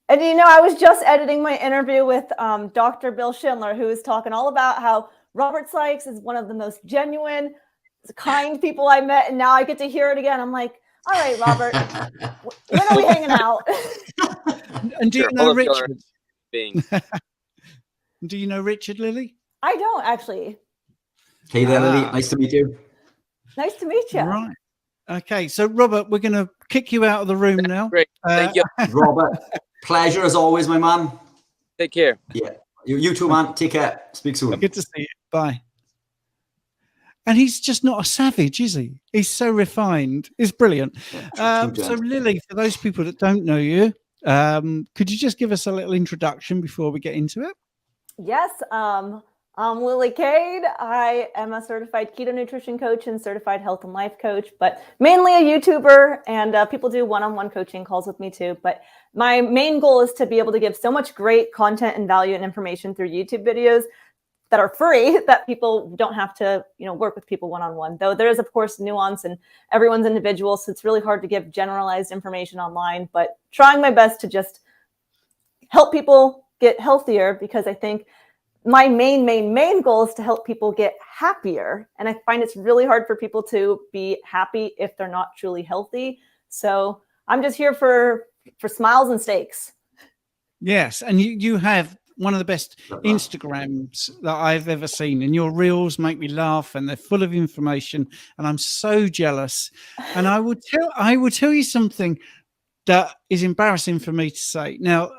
And I was just editing my interview with Dr. Bill Schindler, who was talking all about how Robert Sikes is one of the most genuine, kind people I met, and now I get to hear it again. I'm like, all right, Robert, when are we hanging out? And do you know Richard? Do you know Richard, Lily? I don't actually. Hey there, Lily. Nice to meet you. Nice to meet you. Right. Okay, so Robert, we're going to kick you out of the room now. Great. Thank you. Robert, pleasure as always, my man. Take care. Yeah. You too, man. Take care. Speak soon. Good to see you. Bye. And he's just not a savage, is he? He's so refined. It's brilliant. So Lily, for those people that don't know you, could you just give us a little introduction before we get into it? Yes. I'm Lilie Kane. I am a certified keto nutrition coach and certified health and life coach, but mainly a YouTuber, and people do one-on-one coaching calls with me too. But my main goal is to be able to give so much great content and value and information through YouTube videos that are free that people don't have to, work with people one-on-one. Though there is, of course, nuance and everyone's individual. So it's really hard to give generalized information online, but trying my best to just help people get healthier, because I think my main goal is to help people get happier. And I find it's really hard for people to be happy if they're not truly healthy. So I'm just here for smiles and steaks. Yes. And you have one of the best Instagrams that I've ever seen, and your reels make me laugh and they're full of information, and I'm so jealous. And I will tell you something that is embarrassing for me to say. Now,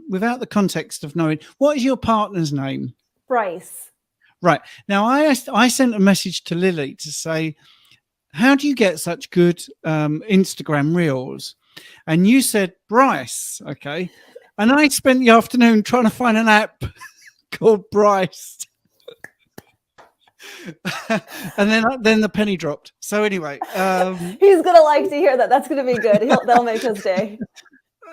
without the context of knowing, what is your partner's name? Bryce. Right. Now, I sent a message to Lily to say, how do you get such good Instagram reels? And you said, Bryce. Okay. And I spent the afternoon trying to find an app called Bryce. And then the penny dropped. So anyway, he's gonna like to hear that. That's gonna be good. That'll make his day.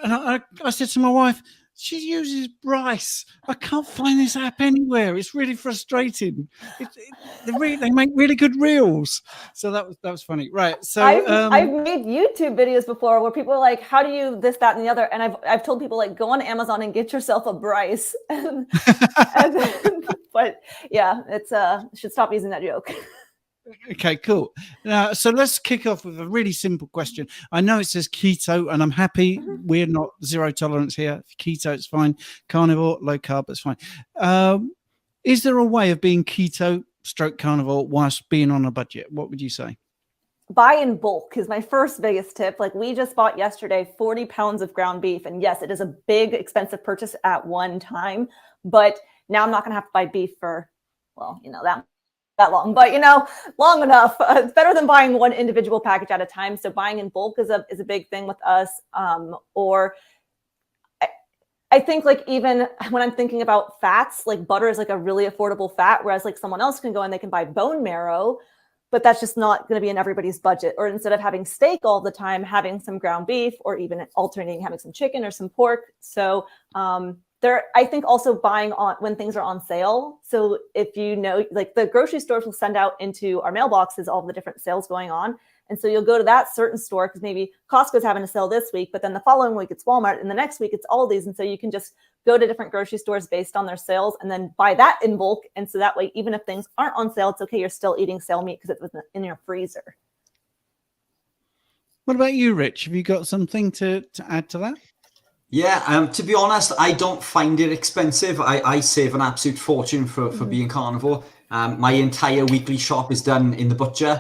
And I said to my wife, she uses Bryce. I can't find this app anywhere. It's really frustrating. They make really good reels. So that was funny, right? So I've made YouTube videos before where people are like, "How do you this, that, and the other?" And I've told people, like, go on Amazon and get yourself a Bryce. But yeah, it's should stop using that joke. Okay, cool. Now, so let's kick off with a really simple question. I know it says keto, and I'm happy we're not zero tolerance here. Keto, it's fine. Carnivore, low carb, it's fine. Is there a way of being keto / carnivore whilst being on a budget? What would you say? Buy in bulk is my first biggest tip. Like, we just bought yesterday 40 pounds of ground beef. And yes, it is a big, expensive purchase at one time. But now I'm not going to have to buy beef for, that long, but long enough. It's better than buying one individual package at a time. So buying in bulk is a big thing with us. Or I think, like, even when I'm thinking about fats, like butter is like a really affordable fat, whereas like someone else can go and they can buy bone marrow, but that's just not going to be in everybody's budget. Or instead of having steak all the time, having some ground beef, or even alternating having some chicken or some pork. So I think also buying on when things are on sale. So if like the grocery stores will send out into our mailboxes all the different sales going on. And so you'll go to that certain store because maybe Costco's having a sale this week, but then the following week it's Walmart, and the next week it's Aldi's. And so you can just go to different grocery stores based on their sales and then buy that in bulk. And so that way, even if things aren't on sale, it's okay. You're still eating sale meat because it was in your freezer. What about you, Rich? Have you got something to add to that? Yeah, to be honest, I don't find it expensive. I save an absolute fortune for being carnivore. My entire weekly shop is done in the butcher.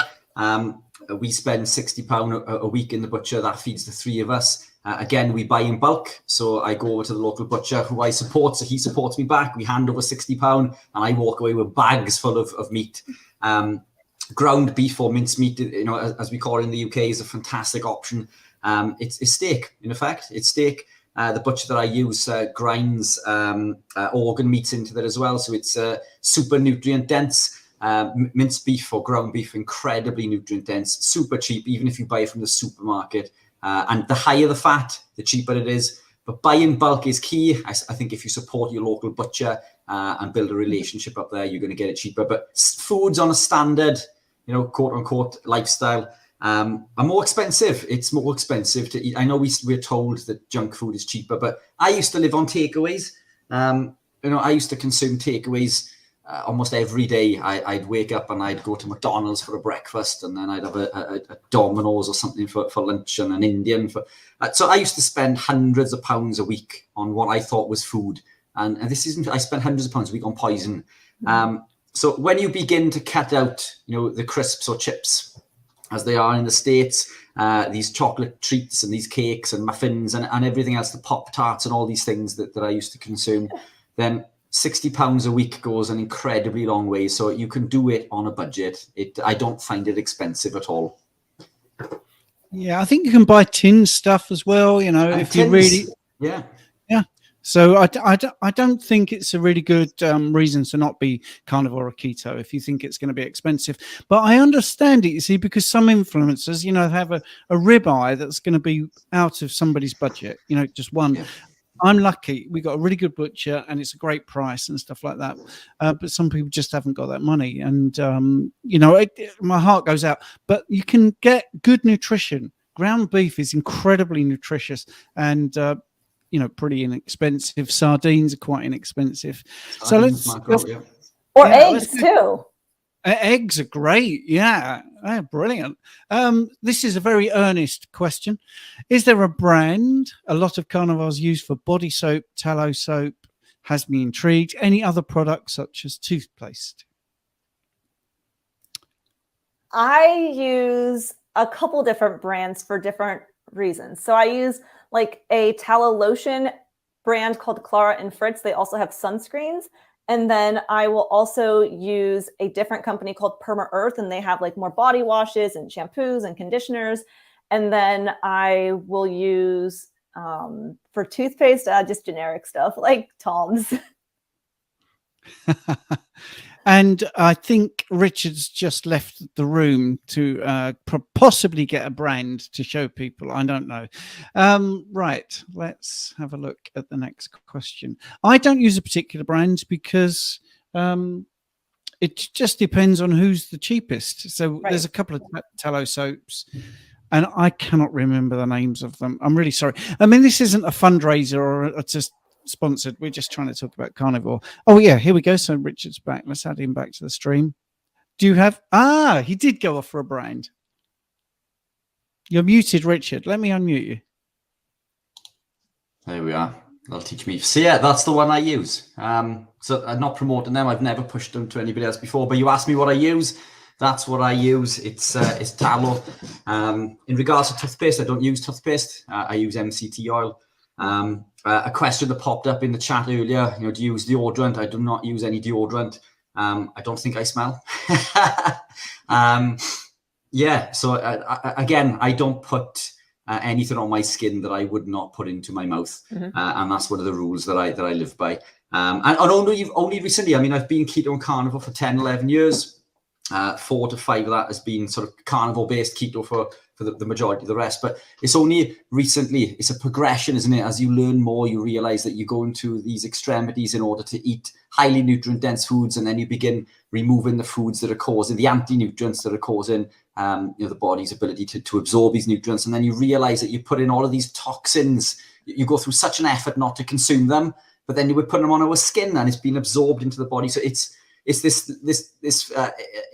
We spend £60 a week in the butcher. That feeds the three of us. Again, we buy in bulk. So I go over to the local butcher who I support. So he supports me back. We hand over £60 and I walk away with bags full of meat. Ground beef or mincemeat, as we call it in the UK, is a fantastic option. It's steak, in effect. It's steak. The butcher that I use grinds organ meats into that as well. So it's super nutrient dense. Minced beef or ground beef, incredibly nutrient dense, super cheap, even if you buy it from the supermarket. And the higher the fat, the cheaper it is. But buying bulk is key. I think if you support your local butcher and build a relationship up there, you're going to get it cheaper. But foods on a standard, quote unquote lifestyle, are more expensive. It's more expensive to eat. I know we're told that junk food is cheaper, but I used to live on takeaways. I used to consume takeaways almost every day. I'd wake up and I'd go to McDonald's for a breakfast, and then I'd have a Domino's or something for lunch, and an Indian. So I used to spend hundreds of pounds a week on what I thought was food. And this isn't, I spent hundreds of pounds a week on poison. So when you begin to cut out, the crisps or chips, as they are in the States, these chocolate treats and these cakes and muffins and everything else, the Pop-Tarts and all these things that I used to consume, then £60 a week goes an incredibly long way. So you can do it on a budget. I don't find it expensive at all. Yeah, I think you can buy tin stuff as well, if you really... Yeah. So I don't think it's a really good reason to not be carnivore or keto if you think it's going to be expensive. But I understand it, you see, because some influencers, have a ribeye that's going to be out of somebody's budget, just one. Yeah. I'm lucky. We got a really good butcher and it's a great price and stuff like that. But some people just haven't got that money. And, my heart goes out. But you can get good nutrition. Ground beef is incredibly nutritious and, pretty inexpensive. Sardines are quite inexpensive. Or eggs too. Eggs are great. Yeah, brilliant. This is a very earnest question. Is there a brand a lot of carnivores use for body soap, tallow soap? Has me intrigued. Any other products such as toothpaste? I use a couple different brands for different reasons. So I use like a tallow lotion brand called Clara and Fritz. They also have sunscreens. And then I will also use a different company called Perma Earth, and they have like more body washes and shampoos and conditioners. And then I will use for toothpaste, just generic stuff like Tom's. And I think Richard's just left the room to possibly get a brand to show people. I don't know. Right. Let's have a look at the next question. I don't use a particular brand because it just depends on who's the cheapest. So There's a couple of tallow soaps and I cannot remember the names of them. I'm really sorry. I mean, this isn't a fundraiser or just sponsored. We're just trying to talk about carnivore. Oh yeah, here we go. So Richard's back. Let's add him back to the stream. Do you have he did go off for a brand. You're muted, Richard. Let me unmute you. There we are. That'll teach me. So yeah, that's the one I use. So I'm not promoting them. I've never pushed them to anybody else before, but you asked me what I use. That's what I use. It's tallow. In regards to toothpaste, I don't use toothpaste. I use MCT oil. A question that popped up in the chat earlier, do you use deodorant? I do not use any deodorant. I don't think I smell. So again, I don't put anything on my skin that I would not put into my mouth. And that's one of the rules that I live by. And only recently, I mean, I've been keto and carnivore for 10, 11 years. 4 to 5 of that has been sort of carnivore based keto for the majority of the rest, but it's only recently, it's a progression, isn't it? As you learn more, you realize that you go into these extremities in order to eat highly nutrient dense foods, and then you begin removing the foods that are causing the anti-nutrients that are causing the body's ability to absorb these nutrients. And then you realize that you put in all of these toxins, you go through such an effort not to consume them, but then you would put them on our skin and it's been absorbed into the body. So it's this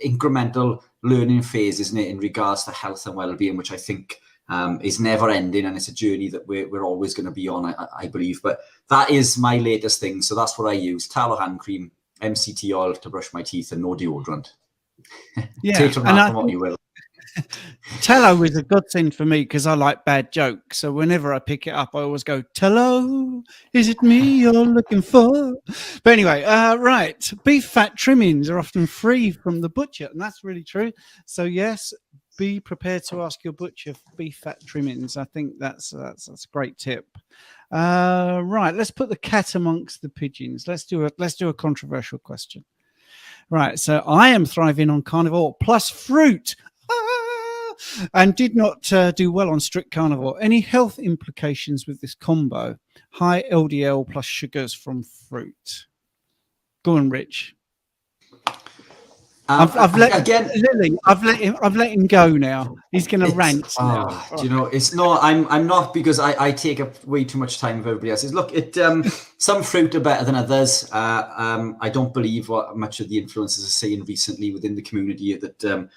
incremental learning phase, isn't it, in regards to health and well-being, which I think is never ending, and it's a journey that we're always going to be on, I believe. But that is my latest thing. So that's what I use: tallow hand cream, MCT oil to brush my teeth, and no deodorant. Yeah, take from that from what you will. Tallow is a godsend for me because I like bad jokes. So whenever I pick it up, I always go, "Tallow, is it me you're looking for?" But anyway, right. Beef fat trimmings are often free from the butcher, and that's really true. So yes, be prepared to ask your butcher for beef fat trimmings. I think that's a great tip. Right, let's put the cat amongst the pigeons. Let's do a controversial question. Right, so I am thriving on carnivore plus fruit. And did not do well on strict carnivore. Any health implications with this combo? High LDL plus sugars from fruit. Go on, Rich. I've let again, Lily. I've let him go now. He's going to rant now. Do you know? It's no. I'm not, because I take up way too much time of everybody else's. Look, some fruit are better than others. I don't believe what much of the influencers are saying recently within the community that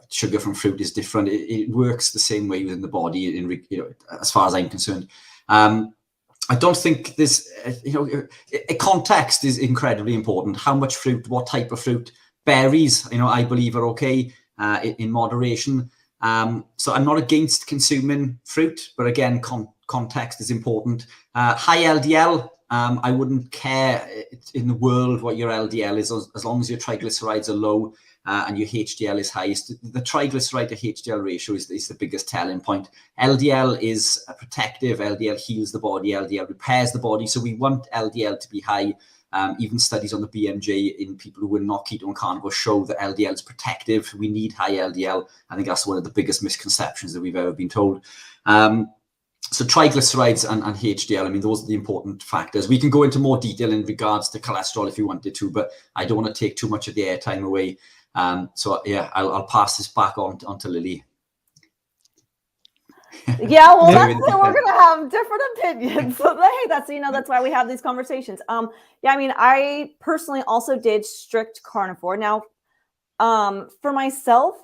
sugar from fruit is different. It works the same way within the body. As far as I'm concerned. I don't think this. Context is incredibly important. How much fruit? What type of fruit? Berries, I believe are okay in moderation. So I'm not against consuming fruit, but again, context is important. High LDL, I wouldn't care in the world what your LDL is, as long as your triglycerides are low and your HDL is high. The triglyceride to HDL ratio is the biggest telling point. LDL is protective. LDL heals the body. LDL repairs the body. So we want LDL to be high. Even studies on the BMJ in people who were not keto and carnivore show that LDL is protective. We need high LDL. I think that's one of the biggest misconceptions that we've ever been told. So triglycerides and HDL, I mean, those are the important factors. We can go into more detail in regards to cholesterol if you wanted to, but I don't want to take too much of the airtime away. So yeah, I'll pass this back on to Lily. Yeah, well, we're gonna have different opinions. So hey, that's why we have these conversations. Yeah, I mean, I personally also did strict carnivore. Now, for myself,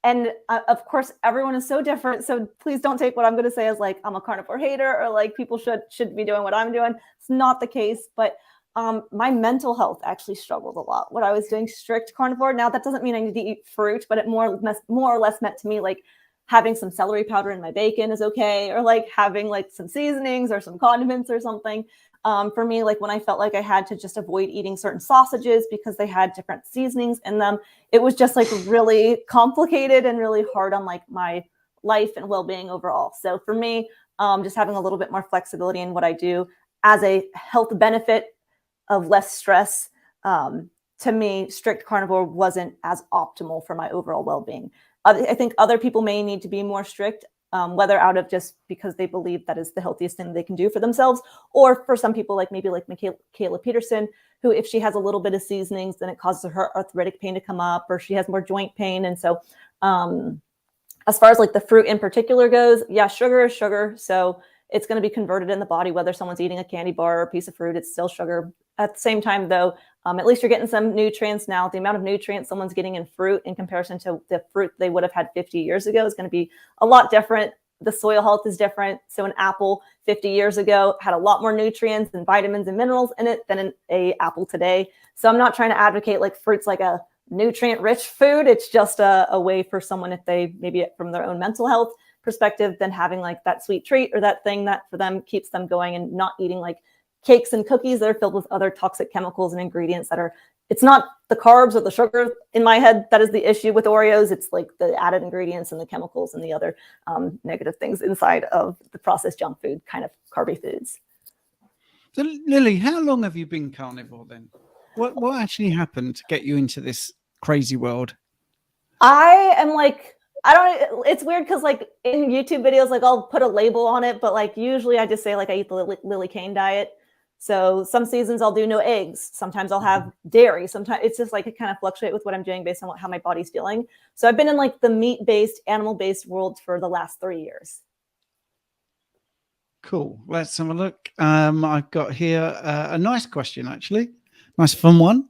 and of course, everyone is so different. So please don't take what I'm gonna say as I'm a carnivore hater, or people should be doing what I'm doing. It's not the case, but my mental health actually struggled a lot when I was doing strict carnivore. Now, that doesn't mean I need to eat fruit, but it more or less meant to me having some celery powder in my bacon is okay, or having some seasonings or some condiments or something. For me, when I felt like I had to just avoid eating certain sausages because they had different seasonings in them, it was just really complicated and really hard on my life and well-being overall. So for me, just having a little bit more flexibility in what I do as a health benefit of less stress, to me, strict carnivore wasn't as optimal for my overall well-being. I think other people may need to be more strict, whether out of just because they believe that is the healthiest thing they can do for themselves, or for some people maybe Michaela Peterson, who if she has a little bit of seasonings, then it causes her arthritic pain to come up, or she has more joint pain. And so as far as the fruit in particular goes, yeah, sugar is sugar. So it's going to be converted in the body, whether someone's eating a candy bar or a piece of fruit, it's still sugar. At the same time, though, at least you're getting some nutrients now. The amount of nutrients someone's getting in fruit in comparison to the fruit they would have had 50 years ago is going to be a lot different. The soil health is different. So an apple 50 years ago had a lot more nutrients and vitamins and minerals in it than an apple today. So I'm not trying to advocate fruit's a nutrient-rich food. It's just a way for someone, if they maybe from their own mental health perspective, then having that sweet treat or that thing that for them keeps them going, and not eating cakes and cookies that are filled with other toxic chemicals and ingredients it's not the carbs or the sugar in my head that is the issue with Oreos. It's the added ingredients and the chemicals and the other negative things inside of the processed junk food, kind of carby foods. So Lily, how long have you been carnivore then? What actually happened to get you into this crazy world? I am it's weird because in YouTube videos, I'll put a label on it, but usually I just say I eat the Lilie Kane diet. So some seasons I'll do no eggs. Sometimes I'll have dairy. Sometimes it's just it kind of fluctuates with what I'm doing based on how my body's feeling. So I've been in the meat-based, animal-based world for the last 3 years. Cool. Let's have a look. I've got here a nice question, actually. Nice fun one.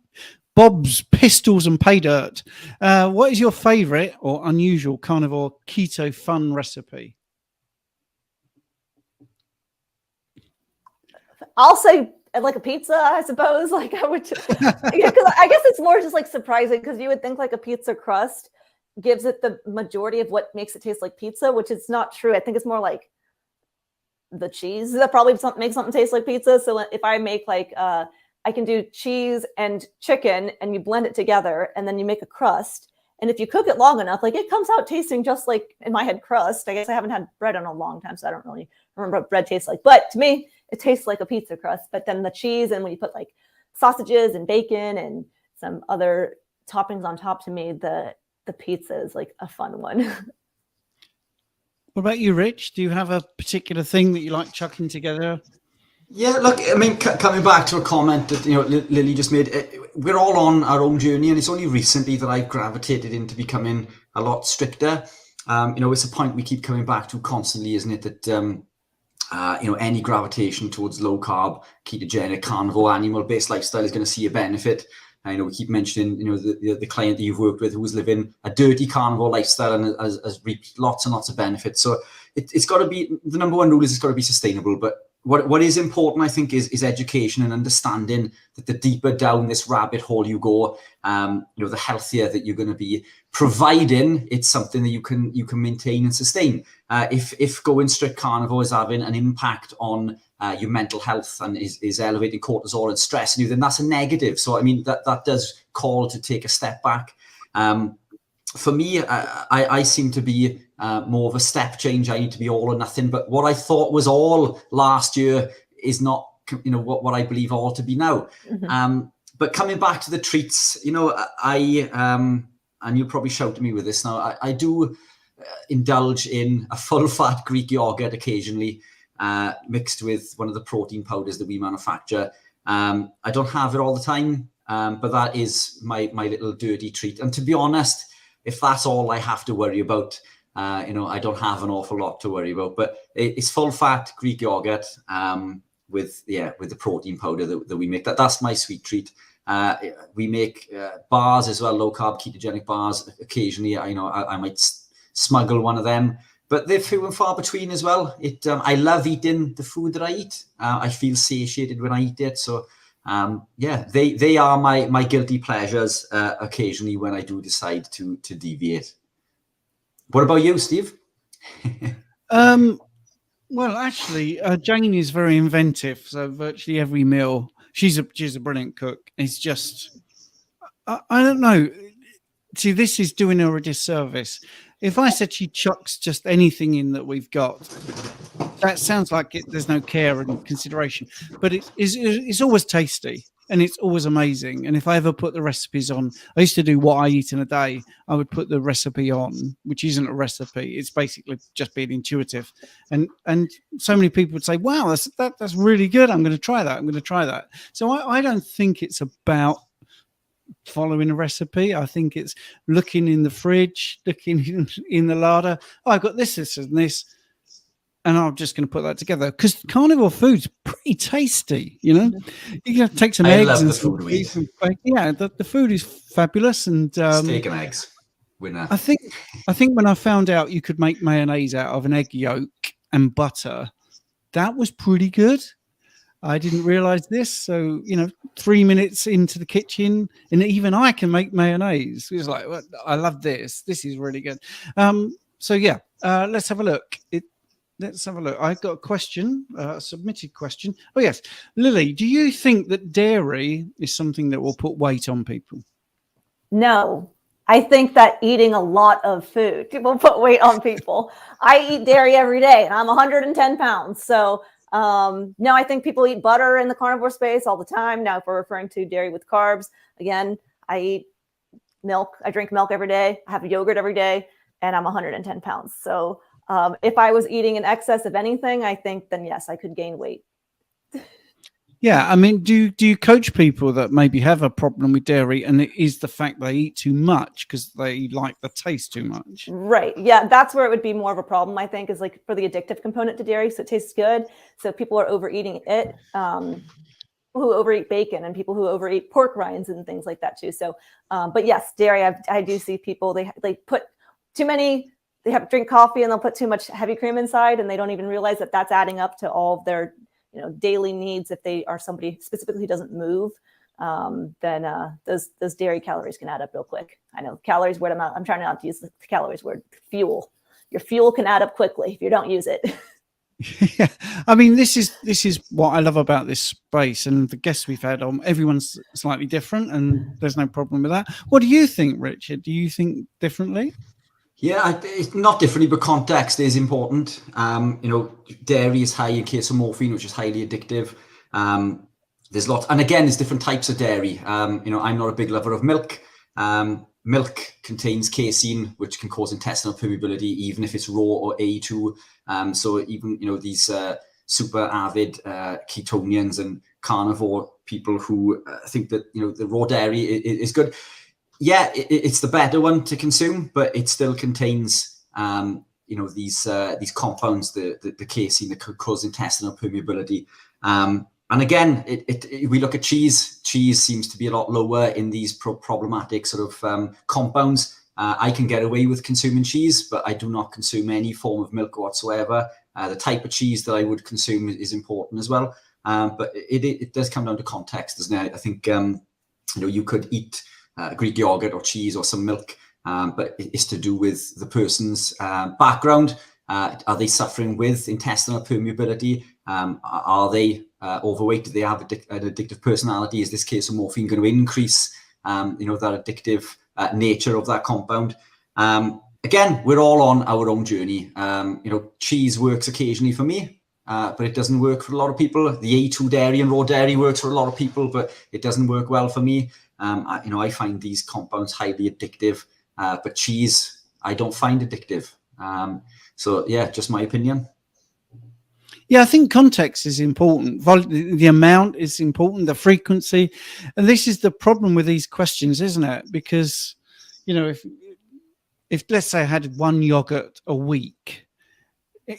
Bob's Pistols and Pay Dirt. What is your favorite or unusual carnivore keto fun recipe? I'll say a pizza, I suppose. I would, because I guess it's more just surprising, because you would think a pizza crust gives it the majority of what makes it taste like pizza, which is not true. I think it's more the cheese that probably makes something taste like pizza. So if I make I can do cheese and chicken, and you blend it together, and then you make a crust. And if you cook it long enough, it comes out tasting just in my head, crust. I guess I haven't had bread in a long time, so I don't really remember what bread tastes like. But to me, it tastes like a pizza crust. But then the cheese, and when you put sausages and bacon and some other toppings on top, to me, the pizza is a fun one. What about you, Rich? Do you have a particular thing that you like chucking together? Yeah, look, I mean, coming back to a comment that Lily just made, we're all on our own journey, and it's only recently that I've gravitated into becoming a lot stricter. It's a point we keep coming back to constantly, isn't it? That any gravitation towards low carb, ketogenic, carnivore, animal-based lifestyle is going to see a benefit. We keep mentioning, the client that you've worked with who was living a dirty carnivore lifestyle and has reaped lots and lots of benefits. So it's got to be, the number one rule is it's got to be sustainable. But what is important, I think, is education and understanding that the deeper down this rabbit hole you go, the healthier that you're going to be, providing it's something that you can maintain and sustain. If going strict carnivore is having an impact on your mental health and is elevating cortisol and stress in you, then that's a negative. So, I mean, that does call to take a step back. For me, I seem to be more of a step change. I need to be all or nothing. But what I thought was all last year is not, what I believe all to be now. Mm-hmm. But coming back to the treats, and you'll probably shout at me with this now, I do indulge in a full-fat Greek yogurt occasionally, mixed with one of the protein powders that we manufacture. I don't have it all the time, but that is my little dirty treat. And to be honest, if that's all I have to worry about, I don't have an awful lot to worry about. But it's full-fat Greek yogurt with the protein powder that we make. That's my sweet treat. We make bars as well, low-carb ketogenic bars. Occasionally, I might smuggle one of them. But they're few and far between as well. I love eating the food that I eat. I feel satiated when I eat it. So, they are my guilty pleasures occasionally when I do decide to deviate. What about you, Steve? Well, actually, Jane is very inventive. So virtually every meal, she's a brilliant cook. It's just, I don't know. See, this is doing her a disservice. If I said she chucks just anything in that we've got, that sounds like there's no care and consideration. But it's always tasty and it's always amazing. And if I ever put the recipes on, I used to do what I eat in a day. I would put the recipe on, which isn't a recipe. It's basically just being intuitive. And so many people would say, "Wow, that's really good. I'm going to try that. I'm going to try that." So I don't think it's about following a recipe. I think it's looking in the fridge, looking in the larder. Oh, I've got this, and this, and I'm just going to put that together because carnivore food's pretty tasty. You can take some eggs. Love and the food we eat. Yeah, the food is fabulous. And steak and eggs, winner. I think when I found out you could make mayonnaise out of an egg yolk and butter, that was pretty good. I didn't realize this. So, 3 minutes into the kitchen and even I can make mayonnaise. It was like, well, I love this. This is really good. Let's have a look. Let's have a look. I've got a question, a submitted question. Oh, yes. Lilie, do you think that dairy is something that will put weight on people? No. I think that eating a lot of food will put weight on people. I eat dairy every day and I'm 110 pounds. So no, I think people eat butter in the carnivore space all the time. Now, if we're referring to dairy with carbs, again, I eat milk. I drink milk every day. I have yogurt every day and I'm 110 pounds. So if I was eating in excess of anything, I think then yes, I could gain weight. Yeah, I mean, do you coach people that maybe have a problem with dairy and it is the fact they eat too much because they like the taste too much? Right. Yeah, that's where it would be more of a problem, I think, is like for the addictive component to dairy. So it tastes good. So people are overeating it, who overeat bacon and people who overeat pork rinds and things like that too. So, but yes, dairy, I do see people, they put too many, they drink coffee and they'll put too much heavy cream inside and they don't even realize that that's adding up to all of their daily needs. If they are somebody specifically who doesn't move, then those dairy calories can add up real quick. I know calories word. I'm trying not to use the calories word. Fuel. Your fuel can add up quickly if you don't use it. Yeah, I mean, this is what I love about this space, and the guests we've had on, everyone's slightly different, and there's no problem with that. What do you think, Richard? Do you think differently? Yeah, it's not differently, but context is important. Dairy is high in casomorphine, which is highly addictive. There's lots, and again, there's different types of dairy. I'm not a big lover of milk. Milk contains casein, which can cause intestinal permeability, even if it's raw or A2. So even these super avid ketonians and carnivore people who think that, you know, the raw dairy is good. Yeah, it's the better one to consume, but it still contains, you know, these compounds, the casein that could cause intestinal permeability. And again, we look at cheese. Cheese seems to be a lot lower in these problematic sort of compounds. I can get away with consuming cheese, but I do not consume any form of milk whatsoever. The type of cheese that I would consume is important as well. But it does come down to context, doesn't it? I think, you know, you could eat Greek yogurt or cheese or some milk, but it's to do with the person's background. Are they suffering with intestinal permeability? Are they overweight? Do they have an addictive personality? Is this case of morphine going to increase, you know, that addictive nature of that compound? Again, we're all on our own journey. You know, cheese works occasionally for me, but it doesn't work for a lot of people. The A2 dairy and raw dairy works for a lot of people, but it doesn't work well for me. You know, I find these compounds highly addictive, but cheese I don't find addictive. So yeah, just my opinion. Yeah, I think context is important. The amount is important, the frequency. And this is the problem with these questions, isn't it? Because, you know, if let's say I had one yogurt a week,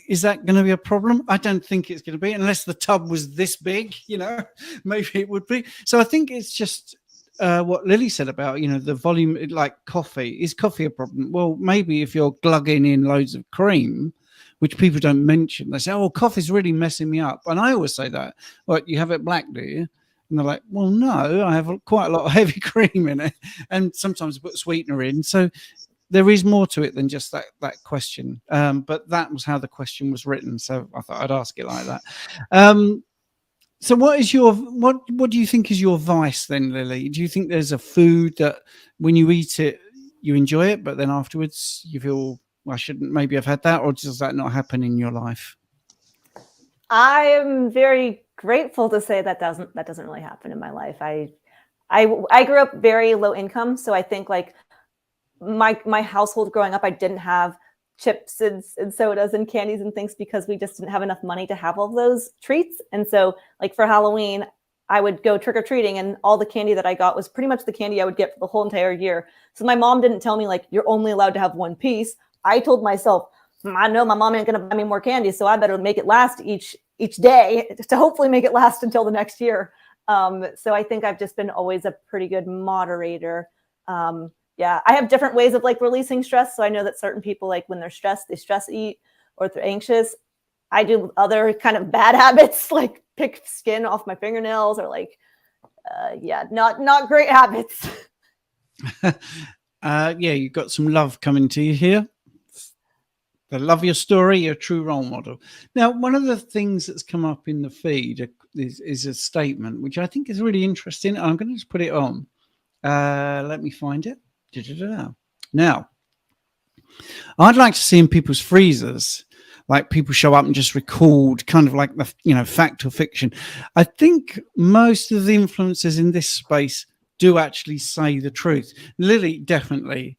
is that going to be a problem? I don't think it's going to be, unless the tub was this big, you know, maybe it would be. So I think it's just what Lily said about, you know, the volume, like coffee. Is coffee a problem? Well, maybe if you're glugging in loads of cream, which people don't mention. They say, oh, coffee's really messing me up. And I always say that. Well, you have it black, do you? And they're like, well, no, I have quite a lot of heavy cream in it. And sometimes I put sweetener in. So there is more to it than just that question. But that was how the question was written. So I thought I'd ask it like that. So what do you think is your vice then, Lily? Do you think there's a food that when you eat it, you enjoy it, but then afterwards you feel, I shouldn't maybe have had that, or does that not happen in your life? I am very grateful to say that doesn't really happen in my life. I grew up very low income, so I think like my household growing up, I didn't have chips and sodas and candies and things because we just didn't have enough money to have all those treats. And so like for Halloween, I would go trick-or-treating and all the candy that I got was pretty much the candy I would get for the whole entire year. So my mom didn't tell me like, you're only allowed to have one piece. I told myself, I know my mom ain't going to buy me more candy, so I better make it last each day to hopefully make it last until the next year. So I think I've just been always a pretty good moderator. Yeah, I have different ways of like releasing stress. So I know that certain people, like when they're stressed, they stress eat, or if they're anxious. I do other kind of bad habits, like pick skin off my fingernails, or like, yeah, not great habits. Yeah, you've got some love coming to you here. I love your story. You're a true role model. Now, one of the things that's come up in the feed is a statement, which I think is really interesting. I'm going to just put it on. Let me find it. Now, I'd like to see in people's freezers, like people show up and just record kind of like the, you know, fact or fiction. I think most of the influencers in this space do actually say the truth. Lily definitely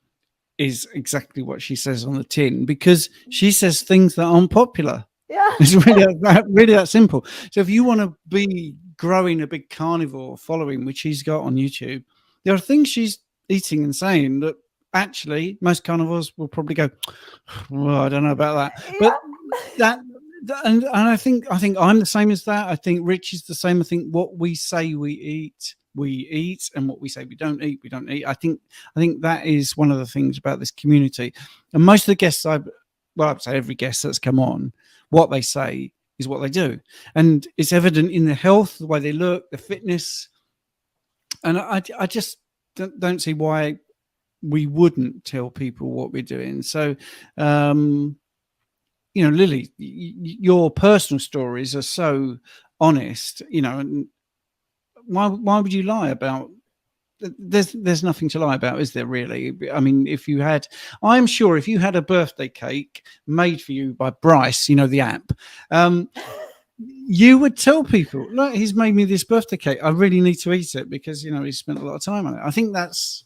is exactly what she says on the tin, because she says things that aren't popular. Yeah. It's really that simple. So if you want to be growing a big carnivore following, which she's got on YouTube, there are things she's eating and saying that actually most carnivores will probably go, well, I don't know about that. Yeah. But and I think I'm the same as that. I think Rich is the same. I think what we say we eat, and what we say we don't eat. I think that is one of the things about this community. And most of the guests I'd say every guest that's come on, what they say is what they do. And it's evident in the health, the way they look, the fitness. And I just don't see why we wouldn't tell people what we're doing. So, you know, Lily, your personal stories are so honest, you know, and why would you lie about? There's nothing to lie about, is there really? I mean, I'm sure if you had a birthday cake made for you by Bryce, you know, the app, you would tell people, look, he's made me this birthday cake. I really need to eat it because, you know, he spent a lot of time on it. I think that's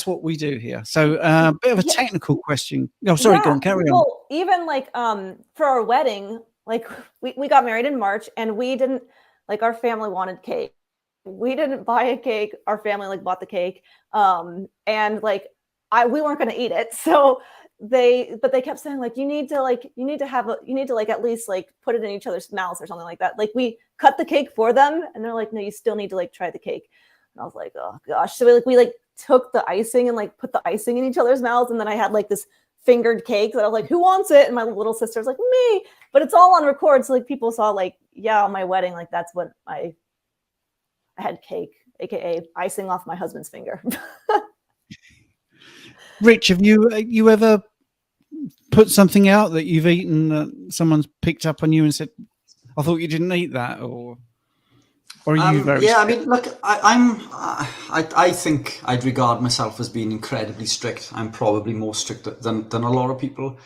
what we do here. So a bit of a technical question. Oh, sorry, go on, carry on. Well, even like for our wedding, like we got married in March, and we didn't, like, our family wanted cake. we didn't buy a cake. Our family like bought the cake. And like we weren't going to eat it. So they kept saying like, you need to like at least like put it in each other's mouths or something like that. Like we cut the cake for them and they're like, no, you still need to like try the cake. And I was like, oh gosh. So we took the icing and like put the icing in each other's mouths. And then I had like this fingered cake that I was like, who wants it? And my little sister was like, me, but it's all on record. So like people saw like, yeah, on my wedding, like that's what I had cake, AKA icing off my husband's finger. Rich, have you ever put something out that you've eaten that someone's picked up on you and said, I thought you didn't eat that, or are you very yeah, strict? I mean, look, I think I'd regard myself as being incredibly strict. I'm probably more strict than a lot of people,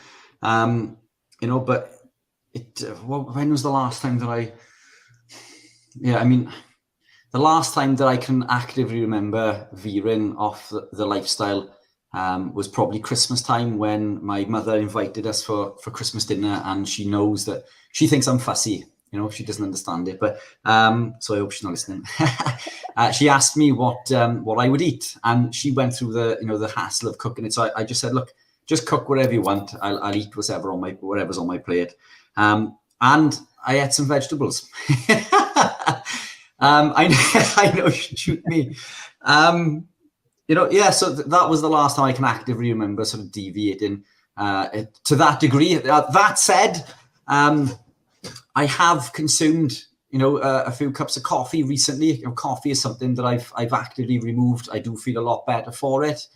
you know, but when was the last time that the last time that I can actively remember veering off the lifestyle was probably Christmas time, when my mother invited us for Christmas dinner, and she knows that she thinks I'm fussy. You know, she doesn't understand it, but so I hope she's not listening. She asked me what I would eat, and she went through the hassle of cooking it. So I just said, look, just cook whatever you want. I'll eat whatever's on my plate. And I ate some vegetables. I know you should shoot me. You know, yeah. So that was the last time I can actively remember sort of deviating to that degree. That said, I have consumed, you know, a few cups of coffee recently. You know, coffee is something that I've actively removed. I do feel a lot better for it.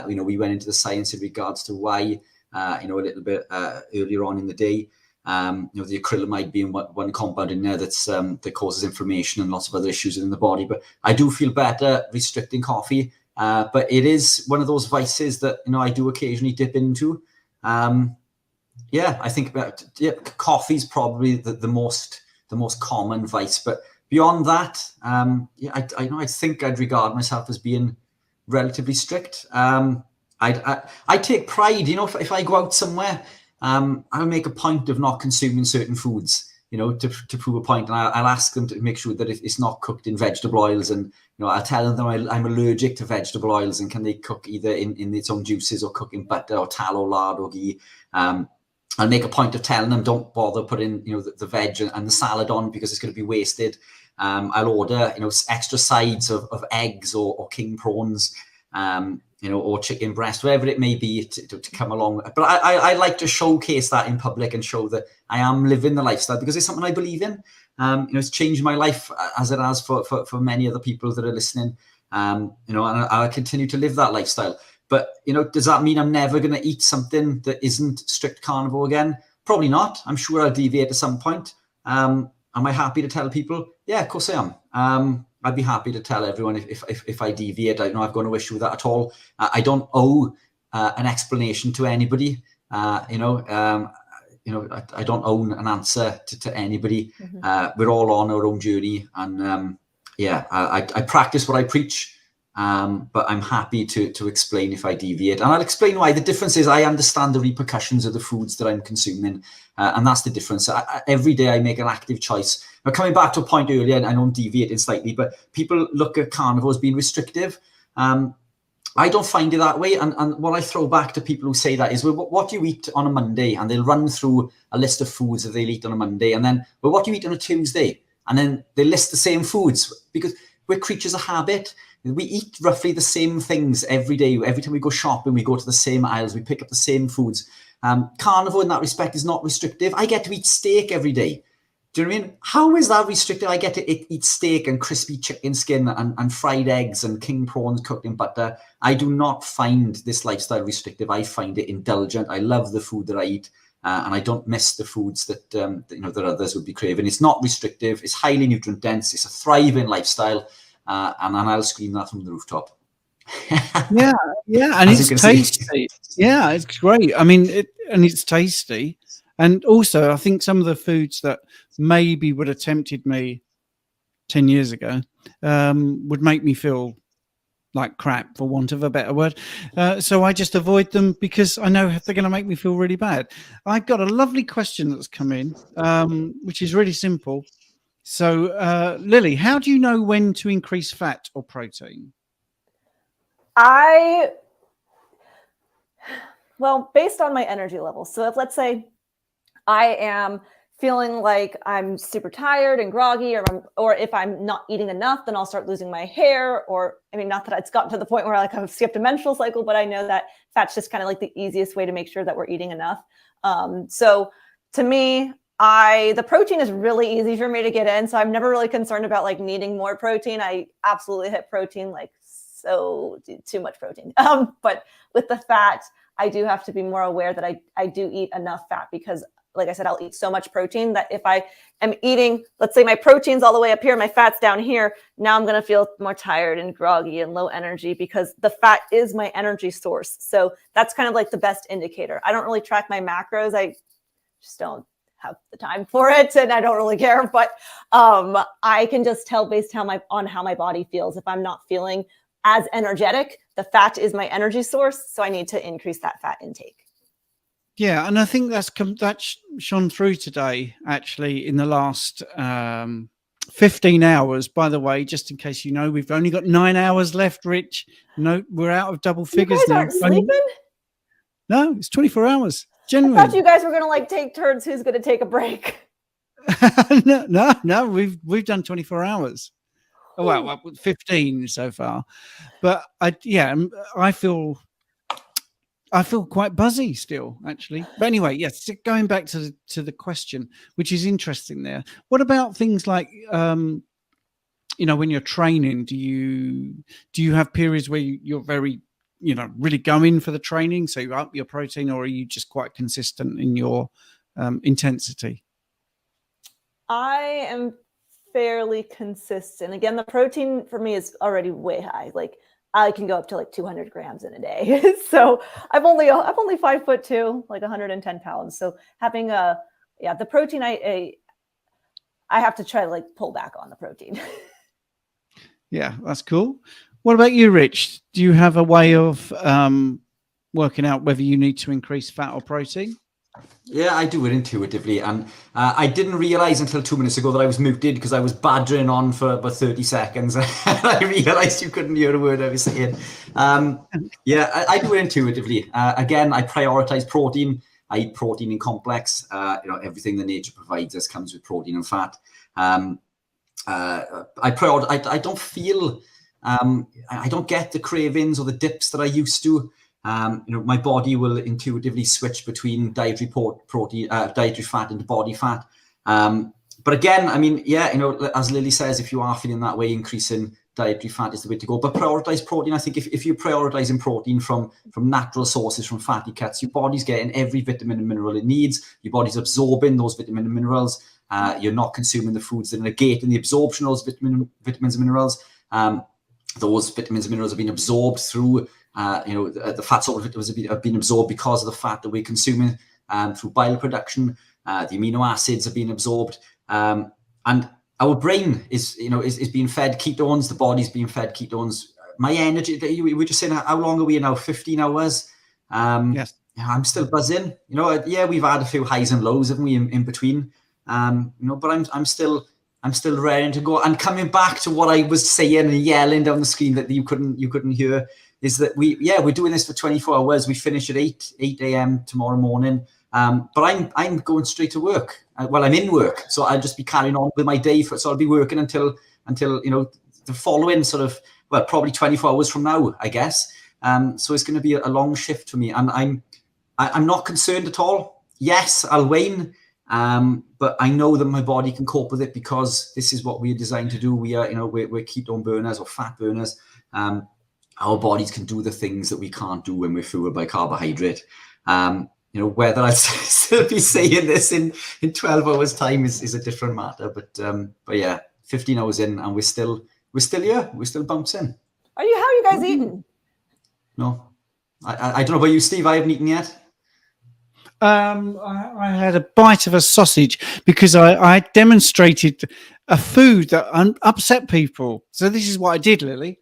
You know, we went into the science in regards to why, you know, a little bit earlier on in the day. You know, the acrylamide being one compound in there that causes inflammation and lots of other issues in the body. But I do feel better restricting coffee. But it is one of those vices that, you know, I do occasionally dip into. Yeah, I think coffee's probably the most common vice. But beyond that, yeah, I think I'd regard myself as being relatively strict. I take pride, you know, if I go out somewhere, I'll make a point of not consuming certain foods, you know, to prove a point, and I'll ask them to make sure that it's not cooked in vegetable oils, and you know, I'll tell them that I'm allergic to vegetable oils, and can they cook either in its own juices or cook in butter or tallow, lard or ghee. I'll make a point of telling them don't bother putting, you know, the veg and the salad on because it's going to be wasted. I'll order, you know, extra sides of eggs or king prawns, you know, or chicken breast, whatever it may be, to come along. But I like to showcase that in public and show that I am living the lifestyle because it's something I believe in. You know, it's changed my life as it has for many other people that are listening. You know, and I'll continue to live that lifestyle. But, you know, does that mean I'm never going to eat something that isn't strict carnivore again? Probably not. I'm sure I'll deviate at some point. Am I happy to tell people? Yeah, of course I am. I'd be happy to tell everyone if I deviate. I've got no issue with that at all. I don't owe an explanation to anybody. You know, I don't own an answer to anybody. Mm-hmm. We're all on our own journey, and yeah, I practice what I preach. But I'm happy to explain if I deviate, and I'll explain why. The difference is I understand the repercussions of the foods that I'm consuming, and that's the difference. Every day I make an active choice. Now, coming back to a point earlier, and I know I'm deviating slightly, but people look at carnivore as being restrictive. I don't find it that way, and what I throw back to people who say that is, well, what do you eat on a Monday? And they'll run through a list of foods that they'll eat on a Monday, and then, well, what do you eat on a Tuesday? And then they list the same foods, because we're creatures of habit. We eat roughly the same things every day. Every time we go shopping, we go to the same aisles. We pick up the same foods. Carnivore in that respect is not restrictive. I get to eat steak every day. Do you know what I mean? How is that restrictive? I get to eat steak and crispy chicken skin and fried eggs and king prawns cooked in butter. I do not find this lifestyle restrictive. I find it indulgent. I love the food that I eat. And I don't miss the foods that you know, that others would be craving. It's not restrictive. It's highly nutrient dense. It's a thriving lifestyle. And I'll scream that from the rooftop. yeah, and it's tasty. Yeah, it's great. I mean, it's tasty, and also I think some of the foods that maybe would have tempted me 10 years ago would make me feel like crap, for want of a better word. So I just avoid them because I know they're going to make me feel really bad. I've got a lovely question that's come in, which is really simple. So, Lily, how do you know when to increase fat or protein? Well, based on my energy levels. So if, let's say, I am feeling like I'm super tired and groggy, or if I'm not eating enough, then I'll start losing my hair. Or, I mean, not that it's gotten to the point where like I've skipped a menstrual cycle, but I know that fat's just kind of like the easiest way to make sure that we're eating enough. So to me, the protein is really easy for me to get in. So I'm never really concerned about like needing more protein. I absolutely hit protein, like so too much protein. But with the fat, I do have to be more aware that I do eat enough fat, because like I said, I'll eat so much protein that if I am eating, let's say my protein's all the way up here, my fat's down here, now I'm going to feel more tired and groggy and low energy, because the fat is my energy source. So that's kind of like the best indicator. I don't really track my macros. I just don't have the time for it, and I don't really care, but I can just tell based on how my body feels. If I'm not feeling as energetic, the fat is my energy source, so I need to increase that fat intake. Yeah, and I think that's shone through today, actually, in the last 15 hours. By the way, just in case you know, we've only got 9 hours left, Rich. No, we're out of double figures you guys now. aren't sleeping? No, it's 24 hours. Genuinely. I thought you guys were going to like take turns. Who's going to take a break? No, we've done 24 hours. Oh, well, 15 so far. But I feel quite buzzy still, actually. But anyway, yes, going back to the question, which is interesting there. What about things like, when you're training, do you have periods where you're very, really going for the training, so you up your protein, or are you just quite consistent in your intensity? I am fairly consistent. Again, the protein for me is already way high. Like I can go up to like 200 grams in a day. So I'm only 5'2", like 110 pounds. So having the protein, I have to try to like pull back on the protein. Yeah, that's cool. What about you, Rich? Do you have a way of working out whether you need to increase fat or protein? Yeah, I do it intuitively, and I didn't realize until 2 minutes ago that I was muted, because I was badgering on for about 30 seconds and I realized you couldn't hear a word I was saying. I do it intuitively. Again, I prioritize protein. I eat protein in complex. Everything that nature provides us comes with protein and fat. I don't feel I don't get the cravings or the dips that I used to. My body will intuitively switch between dietary fat into body fat. But again, I mean, as Lily says, if you are feeling that way, increasing dietary fat is the way to go. But prioritize protein. I think if you're prioritizing protein from natural sources, from fatty cuts, your body's getting every vitamin and mineral it needs. Your body's absorbing those vitamin and minerals. You're not consuming the foods that are negating the absorption of those vitamins and minerals. Those vitamins and minerals have been absorbed through the fat salt vitamins have been absorbed because of the fat that we're consuming through bile production. The amino acids have been absorbed, and our brain is being fed ketones. The body's being fed ketones. My energy. We were just saying, how long are we now? 15 hours. Yes. I'm still buzzing. We've had a few highs and lows, haven't we, in between? But I'm still raring to go. And coming back to what I was saying and yelling down the screen that you couldn't hear, is that we're doing this for 24 hours. We finish at 8 a.m. tomorrow morning. But I'm going straight to work. I'm in work, so I'll just be carrying on with my day. So I'll be working until the following sort of, probably 24 hours from now, I guess. So it's going to be a long shift for me, and I'm not concerned at all. Yes, I'll wane, but I know that my body can cope with it, because this is what we're designed to do. We are, we're ketone burners or fat burners. Our bodies can do the things that we can't do when we're fueled by carbohydrate. Whether I'd still be saying this in 12 hours time is a different matter. But yeah, 15 hours in, and we're still here. We're still bouncing. How are you guys eating? No, I don't know about you, Steve. I haven't eaten yet. I had a bite of a sausage because I demonstrated a food that upset people. So this is what I did, Lily.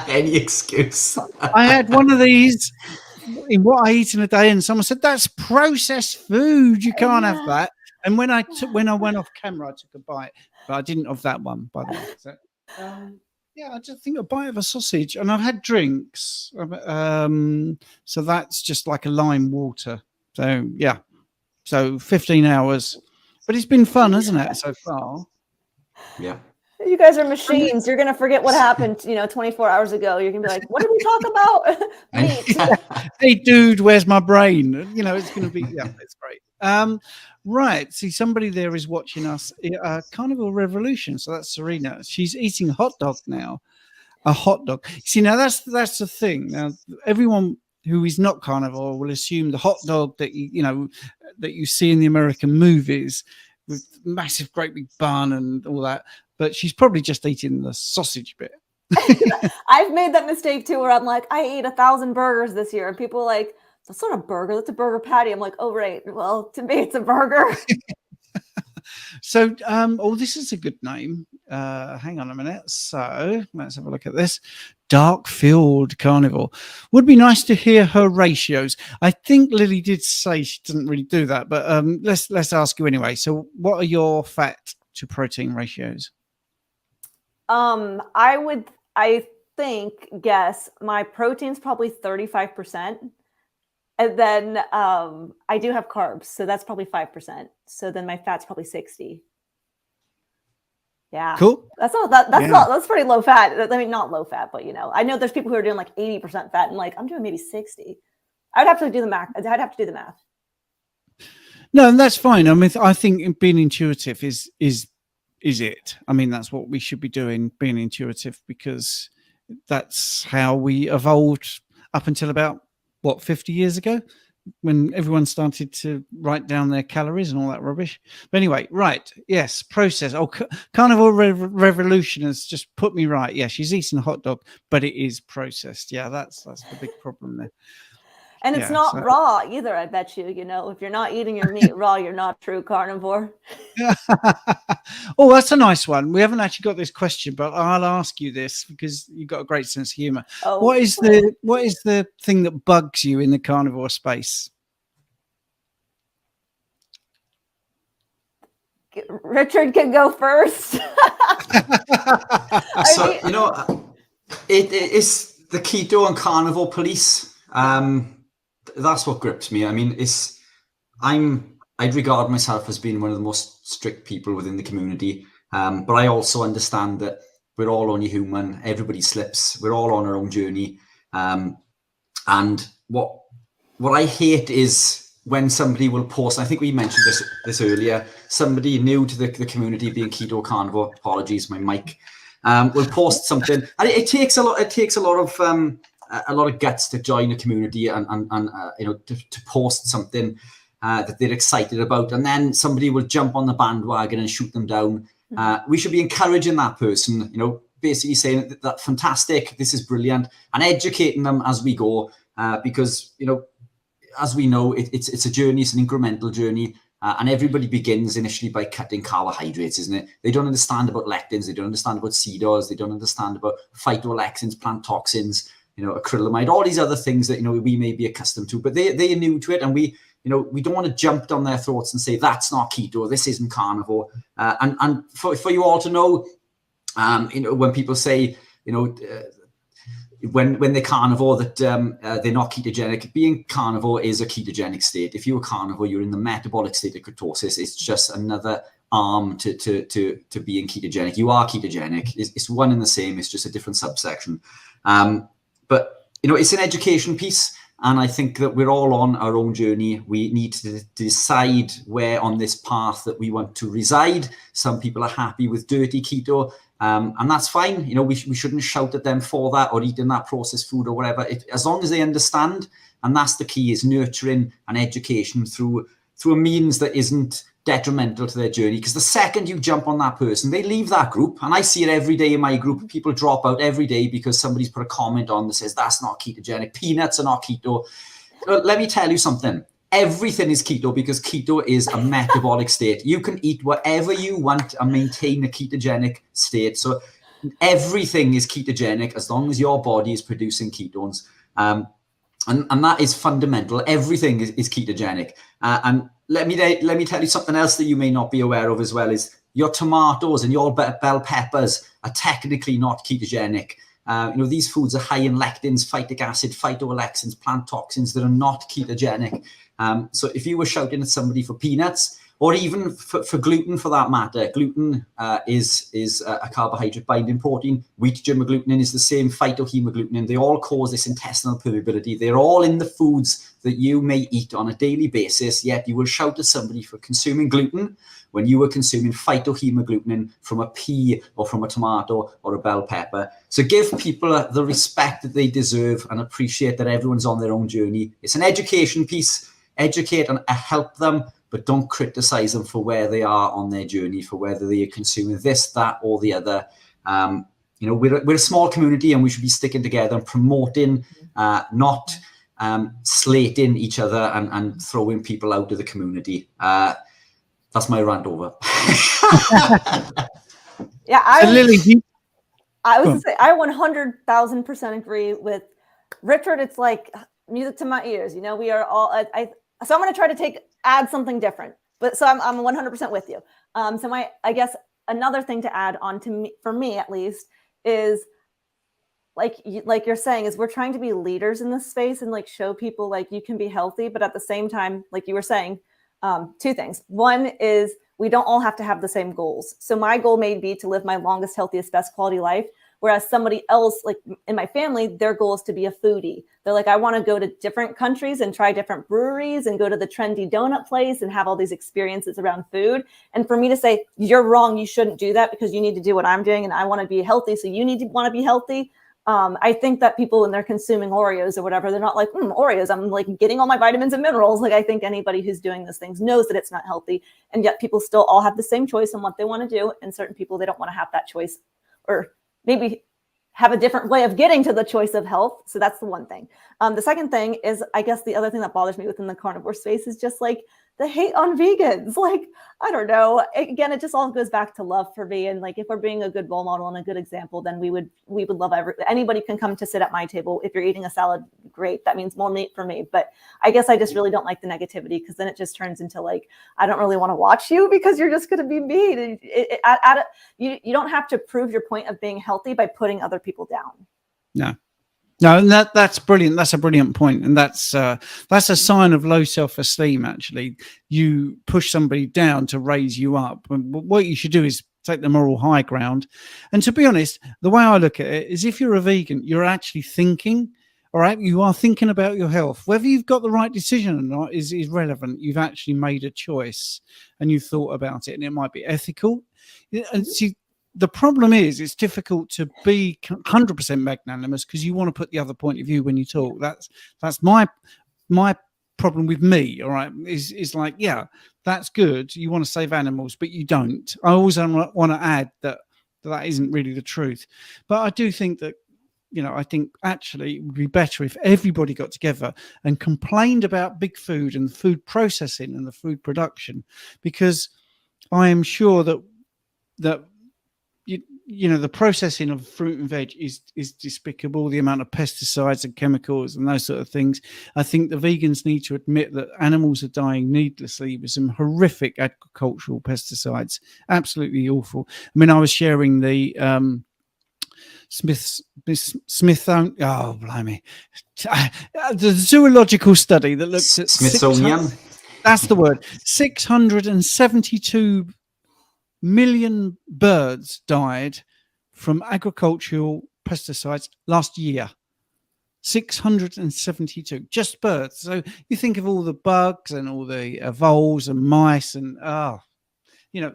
Any excuse. I had one of these in what I eat in a day, and someone said, that's processed food. You can't have that. And when I went off camera, I took a bite, but I didn't of that one, by the way. So, yeah, I just think a bite of a sausage, and I've had drinks. So that's just like a lime water. So yeah, so 15 hours, but it's been fun, hasn't it, so far? Yeah. You guys are machines. You're gonna forget what happened, 24 hours ago. You're gonna be like, "What did we talk about?" Meat. Hey, dude, where's my brain? It's gonna be it's great. Right. See, somebody there is watching us. Carnivore Revolution. So that's Serena. She's eating a hot dog now. A hot dog. See, now that's the thing. Now, everyone who is not carnivore will assume the hot dog that you see in the American movies with massive, great big bun and all that. But she's probably just eating the sausage bit. I've made that mistake too, where I'm like, I ate 1,000 burgers this year, and people are like, that's not a burger, that's a burger patty. I'm like, oh right, well, to me it's a burger. So, this is a good name. Hang on a minute. So let's have a look at this. Dark Field Carnivore. Would be nice to hear her ratios. I think Lily did say she doesn't really do that, but let's ask you anyway. So, what are your fat to protein ratios? I guess my protein's probably 35%. And then I do have carbs, so that's probably 5%. So then my fat's probably 60. Yeah. Cool. That's pretty low fat. I mean, not low fat, but I know there's people who are doing like 80% fat, and like I'm doing maybe 60. I'd have to do the math. I'd have to do the math. No, and that's fine. I mean, I think being intuitive is it. I mean, that's what we should be doing, being intuitive, because that's how we evolved up until about 50 years ago, when everyone started to write down their calories and all that rubbish. But anyway, right. Yes. Process. Carnivore Revolution has just put me right. Yeah. She's eating a hot dog, but it is processed. Yeah. That's the big problem there. And it's not raw either, I bet you. If you're not eating your meat raw, you're not true carnivore. Oh, that's a nice one. We haven't actually got this question, but I'll ask you this because you've got a great sense of humor. Oh. What is the thing that bugs you in the carnivore space? Richard can go first. So, it is the keto and carnivore police. That's what grips me. I mean, I'd regard myself as being one of the most strict people within the community. But I also understand that we're all only human. Everybody slips. We're all on our own journey. And what I hate is when somebody will post, I think we mentioned this earlier, somebody new to the community being keto carnivore, apologies, my mic, will post something. And it takes a lot of guts to join a community and to post something that they're excited about, and then somebody will jump on the bandwagon and shoot them down. We should be encouraging that person, basically saying that fantastic, this is brilliant, and educating them as we go, because as we know, it's a journey, it's an incremental journey, and everybody begins initially by cutting carbohydrates, isn't it? They don't understand about lectins, they don't understand about CDOs, they don't understand about phytoalexins, plant toxins, acrylamide, all these other things that we may be accustomed to, but they are new to it, and we don't want to jump down their throats and say that's not keto, this isn't carnivore, and for you all to know, when people say when they're carnivore that they're not ketogenic, being carnivore is a ketogenic state. If you're a carnivore, you're in the metabolic state of ketosis. It's just another arm to being ketogenic. You are ketogenic. It's one and the same. It's just a different subsection. But it's an education piece, and I think that we're all on our own journey. We need to decide where on this path that we want to reside. Some people are happy with dirty keto, and that's fine. We shouldn't shout at them for that or eating that processed food or whatever. As long as they understand, and that's the key, is nurturing and education through a means that isn't detrimental to their journey. Because the second you jump on that person, they leave that group, and I see it every day in my group. People drop out every day because somebody's put a comment on that says that's not ketogenic, peanuts are not keto. Let me tell you something, everything is keto, because keto is a metabolic state. You can eat whatever you want and maintain a ketogenic state. So everything is ketogenic as long as your body is producing ketones, and that is fundamental. Everything is ketogenic, and let me tell you something else that you may not be aware of as well is your tomatoes and your bell peppers are technically not ketogenic. These foods are high in lectins, phytic acid, phytoalexins, plant toxins that are not ketogenic. So if you were shouting at somebody for peanuts, or even for gluten for that matter, gluten is a carbohydrate binding protein. Wheat germ agglutinin is the same, phytohemagglutinin. They all cause this intestinal permeability. They're all in the foods that you may eat on a daily basis, yet you will shout at somebody for consuming gluten when you were consuming phytohemagglutinin from a pea or from a tomato or a bell pepper. So give people the respect that they deserve and appreciate that everyone's on their own journey. It's an education piece. Educate and help them, but don't criticize them for where they are on their journey, for whether they are consuming this, that, or the other. We're a small community and we should be sticking together and promoting, not slating each other and throwing people out of the community. That's my rant over. Yeah, Lilie, I was going to say, I 100,000% agree with Richard. It's like music to my ears. We are all, so I'm going to try to add something different, but so I'm 100% with you. I guess another thing to add on to me, for me at least, is like you're saying, is we're trying to be leaders in this space and like show people like you can be healthy, but at the same time, like you were saying, two things. One is we don't all have to have the same goals. So my goal may be to live my longest, healthiest, best quality life. Whereas somebody else, like in my family, their goal is to be a foodie. They're like, I want to go to different countries and try different breweries and go to the trendy donut place and have all these experiences around food. And for me to say, you're wrong, you shouldn't do that because you need to do what I'm doing and I want to be healthy, so you need to want to be healthy. I think that people, when they're consuming Oreos or whatever, they're not like, Oreos, I'm like getting all my vitamins and minerals. Like I think anybody who's doing those things knows that it's not healthy. And yet people still all have the same choice on what they want to do. And certain people, they don't want to have that choice, or maybe have a different way of getting to the choice of health. So that's the one thing. The second thing is, I guess the other thing that bothers me within the carnivore space is just like the hate on vegans. Like, I don't know. Again, it just all goes back to love for me. And like, if we're being a good role model and a good example, then we would love anybody can come to sit at my table. If you're eating a salad, great. That means more meat for me. But I guess I just really don't like the negativity, because then it just turns into like, I don't really want to watch you because you're just going to be mean. You don't have to prove your point of being healthy by putting other people down. No, and that's brilliant. That's a brilliant point, and that's a sign of low self-esteem. Actually, you push somebody down to raise you up. And what you should do is take the moral high ground. And to be honest, the way I look at it is, if you're a vegan, you're actually thinking. All right, you are thinking about your health. Whether you've got the right decision or not is relevant. You've actually made a choice, and you've thought about it, and it might be ethical. And see, the problem is, it's difficult to be 100% magnanimous because you want to put the other point of view when you talk. That's my problem with me. All right, is like, yeah, that's good. You want to save animals, but you don't. I always want to add that isn't really the truth. But I do think that, I think actually it would be better if everybody got together and complained about big food and food processing and the food production, because I am sure that the processing of fruit and veg is despicable. The amount of pesticides and chemicals and those sort of things. I think the vegans need to admit that animals are dying needlessly with some horrific agricultural pesticides. Absolutely awful. I mean, I was sharing the Smithsonian. Oh, blimey! The zoological study that looked at Smithsonian. That's the word. 672 million birds died from agricultural pesticides last year. 672, just birds. So you think of all the bugs and all the voles and mice and so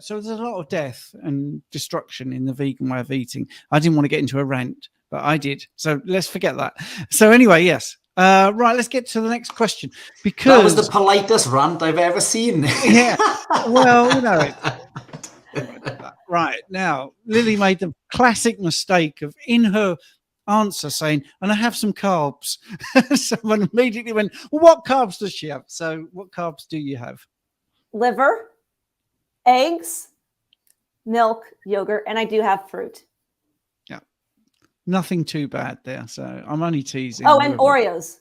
there's a lot of death and destruction in the vegan way of eating. I didn't want to get into a rant, but I did. So let's forget that. So anyway, yes. Right, let's get to the next question, because that was the politest rant I've ever seen. Yeah. Well, Right, now, Lilie made the classic mistake of, in her answer, saying, and I have some carbs. Someone immediately went, well, what carbs does she have? So what carbs do you have? Liver, eggs, milk, yogurt, and I do have fruit. Yeah, nothing too bad there. So I'm only teasing. Oh, and Oreos.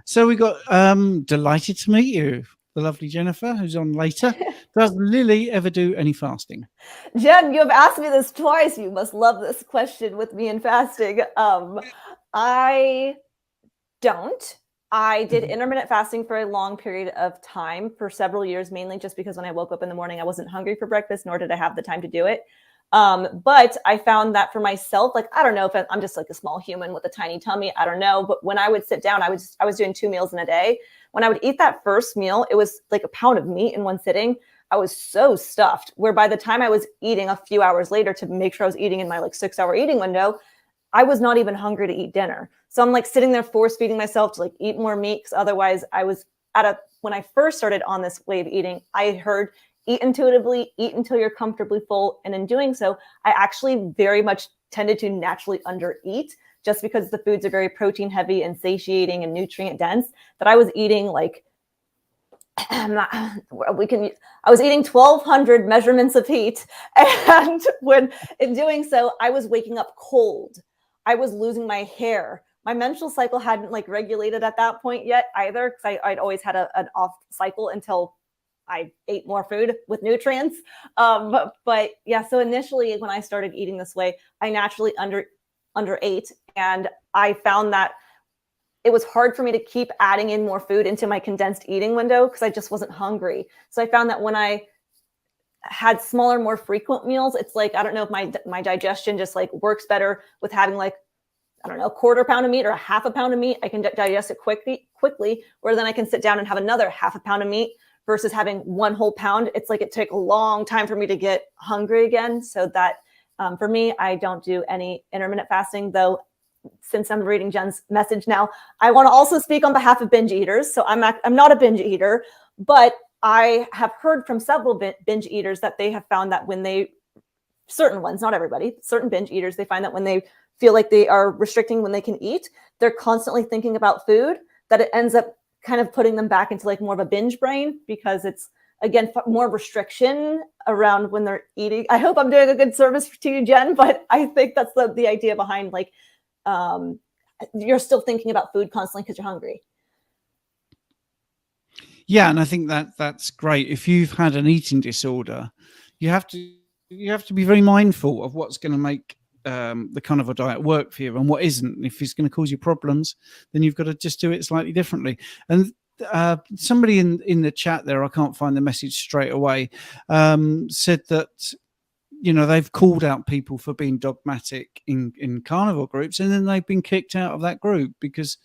So we got delighted to meet you, the lovely Jennifer, who's on later. Does Lilie ever do any fasting? Jen, you have asked me this twice. You must love this question with me and fasting. I don't. I did intermittent fasting for a long period of time for several years, mainly just because when I woke up in the morning, I wasn't hungry for breakfast, nor did I have the time to do it. But I found that for myself, like, I don't know if I'm just like a small human with a tiny tummy. I don't know. But when I would sit down, I was doing 2 meals in a day. When I would eat that first meal, it was like a pound of meat in one sitting. I was so stuffed where by the time I was eating a few hours later to make sure I was eating in my like 6-hour eating window, I was not even hungry to eat dinner. So I'm like sitting there force feeding myself to like eat more meat. Because otherwise I was when I first started on this way of eating, I heard eat intuitively, eat until you're comfortably full. And in doing so, I actually very much tended to naturally undereat just because the foods are very protein heavy and satiating and nutrient dense that I was eating like, I was eating 1,200 measurements of heat. And when in doing so, I was waking up cold. I was losing my hair. My menstrual cycle hadn't like regulated at that point yet either, because I'd always had an off cycle until I ate more food with nutrients. But yeah, so initially when I started eating this way, I naturally underate. And I found that it was hard for me to keep adding in more food into my condensed eating window because I just wasn't hungry. So I found that when I had smaller, more frequent meals, it's like, I don't know if my digestion just like works better with having like, I don't know, 1/4 pound of meat or a 1/2 pound of meat. I can digest it quickly, where then I can sit down and have another 1/2 pound of meat versus having 1 whole pound. It's like it took a long time for me to get hungry again. So that for me, I don't do any intermittent fasting, though. Since I'm reading Jen's message now, I want to also speak on behalf of binge eaters. So I'm not a binge eater, but I have heard from several binge eaters that they have found that when certain ones, not everybody, certain binge eaters, they find that when they feel like they are restricting when they can eat, they're constantly thinking about food, that it ends up kind of putting them back into like more of a binge brain because it's, again, more restriction around when they're eating. I hope I'm doing a good service to you, Jen, but I think that's the idea behind like, you're still thinking about food constantly because you're hungry. Yeah, and I think that's great. If you've had an eating disorder, you have to be very mindful of what's going to make the carnivore diet work for you and what isn't. If it's going to cause you problems, then you've got to just do it slightly differently. And somebody in the chat there, I can't find the message straight away, said that they've called out people for being dogmatic in carnivore groups, and then they've been kicked out of that group because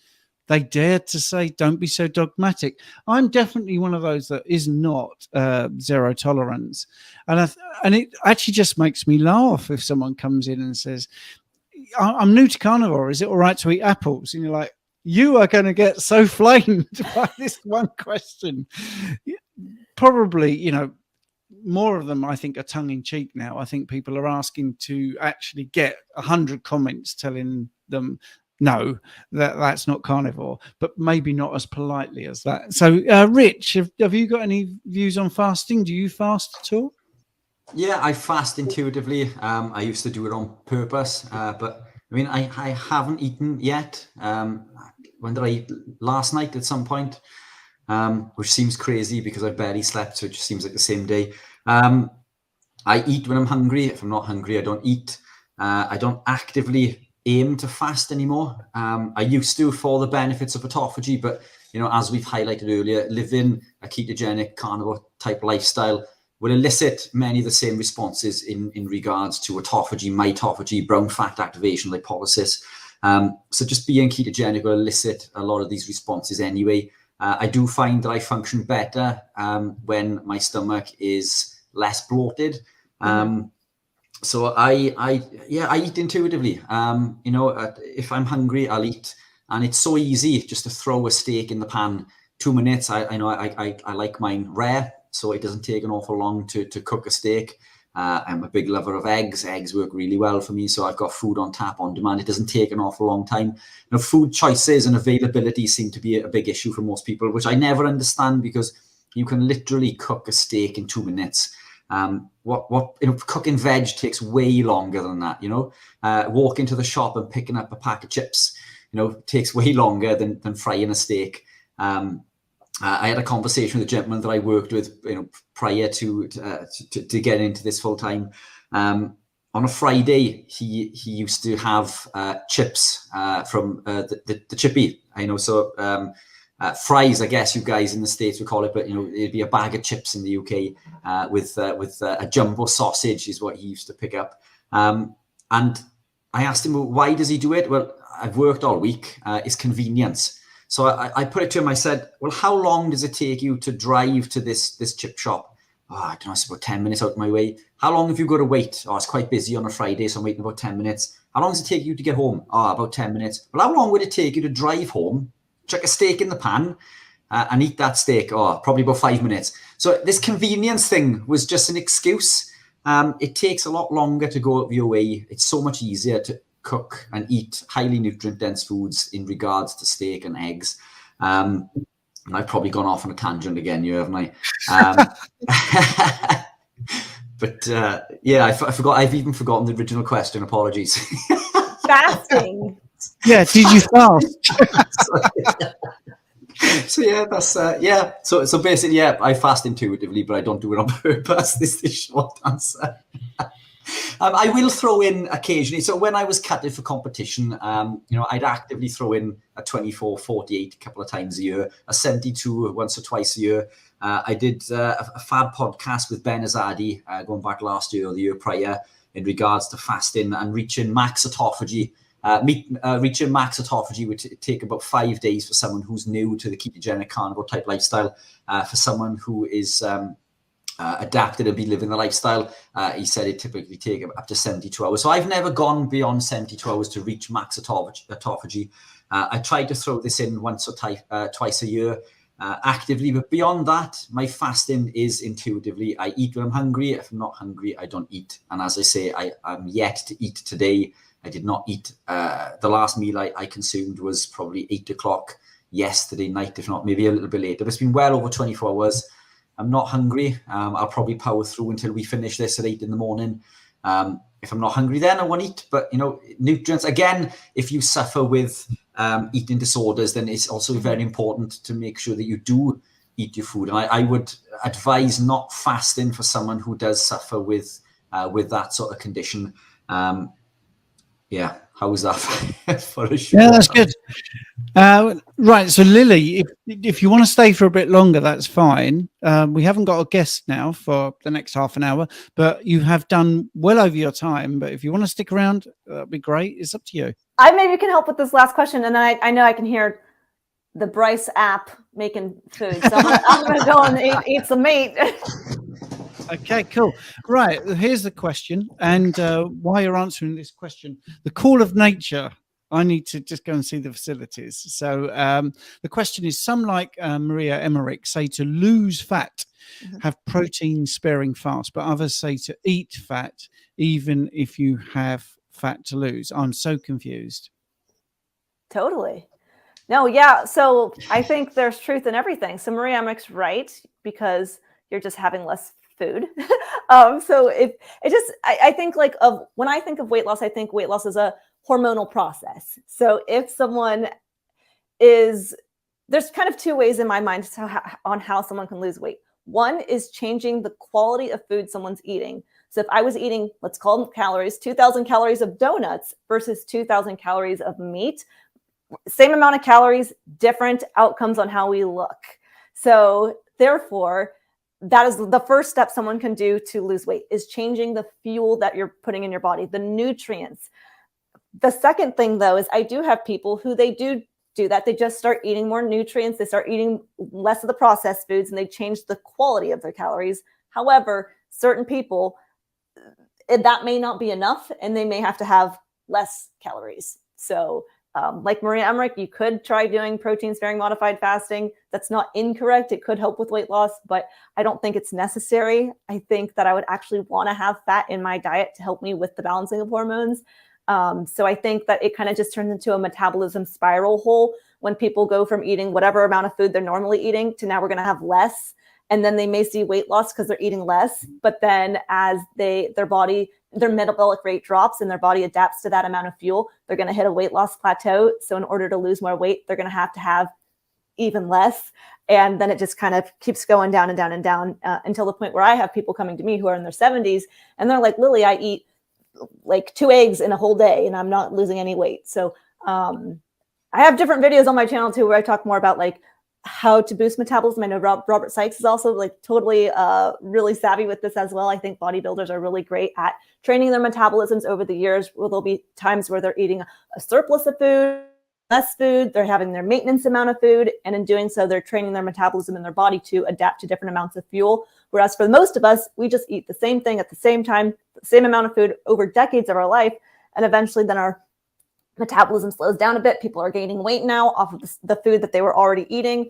they dared to say, don't be so dogmatic. I'm definitely one of those that is not zero tolerance. And it actually just makes me laugh if someone comes in and says, I'm new to carnivore. Is it all right to eat apples? And you're like, you are going to get so flamed by this one question. Probably, more of them, I think, are tongue-in-cheek now. I think people are asking to actually get 100 comments telling them, no, that's not carnivore, but maybe not as politely as that. So, Rich, have you got any views on fasting? Do you fast at all? Yeah, I fast intuitively. I used to do it on purpose, but I mean, I haven't eaten yet. When did I eat? Last night at some point. Which seems crazy because I barely slept, so it just seems like the same day. I eat when I'm hungry. If I'm not hungry, I don't eat. I don't actively aim to fast anymore. I used to for the benefits of autophagy, but as we've highlighted earlier, living a ketogenic carnivore type lifestyle will elicit many of the same responses in regards to autophagy, mitophagy, brown fat activation, lipolysis. So just being ketogenic will elicit a lot of these responses anyway. I do find that I function better when my stomach is less bloated. So I eat intuitively. If I'm hungry, I'll eat, and it's so easy just to throw a steak in the pan. 2 minutes. I like mine rare, so it doesn't take an awful long to cook a steak. I'm a big lover of eggs. Eggs work really well for me, so I've got food on tap on demand. It doesn't take an awful long time. Food choices and availability seem to be a big issue for most people, which I never understand, because you can literally cook a steak in 2 minutes. Cooking veg takes way longer than that. Walking to the shop and picking up a pack of chips, takes way longer than frying a steak. I had a conversation with a gentleman that I worked with, prior to getting into this full time. On a Friday, he used to have chips from the chippy. Fries, I guess you guys in the States would call it, but it'd be a bag of chips in the UK with a jumbo sausage is what he used to pick up. And I asked him, well, why does he do it? Well, I've worked all week. It's convenience. So I put it to him. I said, well, how long does it take you to drive to this chip shop? Oh, I don't know, it's about 10 minutes out of my way. How long have you got to wait? Oh, it's quite busy on a Friday, so I'm waiting about 10 minutes. How long does it take you to get home? Oh, about 10 minutes. Well, how long would it take you to drive home, chuck a steak in the pan, and eat that steak? Oh, probably about 5 minutes. So this convenience thing was just an excuse. It takes a lot longer to go out of your way. It's so much easier to cook and eat highly nutrient-dense foods in regards to steak and eggs. And I've probably gone off on a tangent again, haven't I? But I forgot. I've even forgotten the original question. Apologies. Fasting. Yeah, did you fast? So that's So basically, I fast intuitively, but I don't do it on purpose. This is the short answer. I will throw in occasionally. So when I was cutted for competition, I'd actively throw in a 24, 48 a couple of times a year, a 72 once or twice a year. I did a fab podcast with Ben Azadi going back last year or the year prior in regards to fasting and reaching max autophagy. Reaching max autophagy would take about 5 days for someone who's new to the ketogenic carnivore type lifestyle. For someone who is adapted and be living the lifestyle, he said it typically take up to 72 hours. So I've never gone beyond 72 hours to reach max autophagy. I tried to throw this in once or twice a year actively, but beyond that, my fasting is intuitively. I eat when I'm hungry. If I'm not hungry, I don't eat. And as I say, I'm yet to eat today. I did not eat. The last meal I consumed was probably 8 o'clock yesterday night, if not maybe a little bit later. But it's been well over 24 hours. I'm not hungry. I'll probably power through until we finish this at 8 in the morning. If I'm not hungry, then I won't eat. But, nutrients, again, if you suffer with eating disorders, then it's also very important to make sure that you do eat your food. And I would advise not fasting for someone who does suffer with that sort of condition. How was that for a short? Yeah, that's good. Right, so Lilie, if you want to stay for a bit longer, that's fine. We haven't got a guest now for the next half an hour, but you have done well over your time. But if you want to stick around, that'd be great. It's up to you. I maybe can help with this last question, and then I know I can hear the Bryce app making food, so I'm going to go and eat some meat. Okay, cool. Right, here's the question, and while you're answering this question, the call of nature. I need to just go and see the facilities. So the question is, some like Maria Emmerich say to lose fat, have protein sparing fast, but others say to eat fat, even if you have fat to lose. I'm so confused. Totally. No, yeah. So I think there's truth in everything. So Maria Emmerich's right, because you're just having less food. So I think when I think of weight loss, I think weight loss is a hormonal process. So if someone there's kind of two ways in my mind on how someone can lose weight. One is changing the quality of food someone's eating. So if I was eating, let's call them calories, 2,000 calories of donuts versus 2,000 calories of meat, same amount of calories, different outcomes on how we look. So therefore, that is the first step someone can do to lose weight, is changing the fuel that you're putting in your body, the nutrients. The second thing, though, is I do have people who they do that. They just start eating more nutrients. They start eating less of the processed foods, and they change the quality of their calories. However, certain people, that may not be enough, and they may have to have less calories. So like Maria Emmerich, you could try doing protein-sparing modified fasting. That's not incorrect. It could help with weight loss, but I don't think it's necessary. I think that I would actually want to have fat in my diet to help me with the balancing of hormones. So I think that it kind of just turns into a metabolism spiral hole when people go from eating whatever amount of food they're normally eating to now we're going to have less. And then they may see weight loss because they're eating less. But then as their metabolic rate drops and their body adapts to that amount of fuel, they're going to hit a weight loss plateau. So in order to lose more weight, they're going to have even less. And then it just kind of keeps going down and down and down until the point where I have people coming to me who are in their 70s and they're like, Lilie, I eat like 2 eggs in a whole day and I'm not losing any weight. So I have different videos on my channel too, where I talk more about like how to boost metabolism. I know Robert Sikes is also like totally really savvy with this as well. I think bodybuilders are really great at training their metabolisms over the years. Where there'll be times where they're eating a surplus of food, less food, they're having their maintenance amount of food, and in doing so, they're training their metabolism in their body to adapt to different amounts of fuel. Whereas for most of us, we just eat the same thing at the same time, the same amount of food over decades of our life, and eventually then our metabolism slows down a bit. People are gaining weight now off of the food that they were already eating.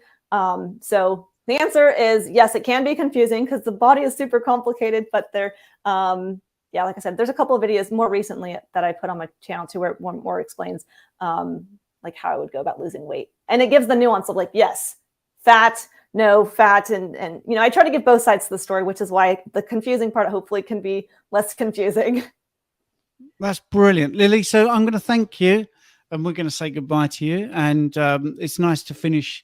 So the answer is yes, it can be confusing because the body is super complicated, but there, yeah, like I said, there's a couple of videos more recently that I put on my channel too, where one more explains, like how I would go about losing weight. And it gives the nuance of like, yes, fat, no fat. And, you know, I try to give both sides to the story, which is why the confusing part hopefully can be less confusing. That's brilliant, Lilie. So I'm going to thank you and we're going to say goodbye to you. And it's nice to finish.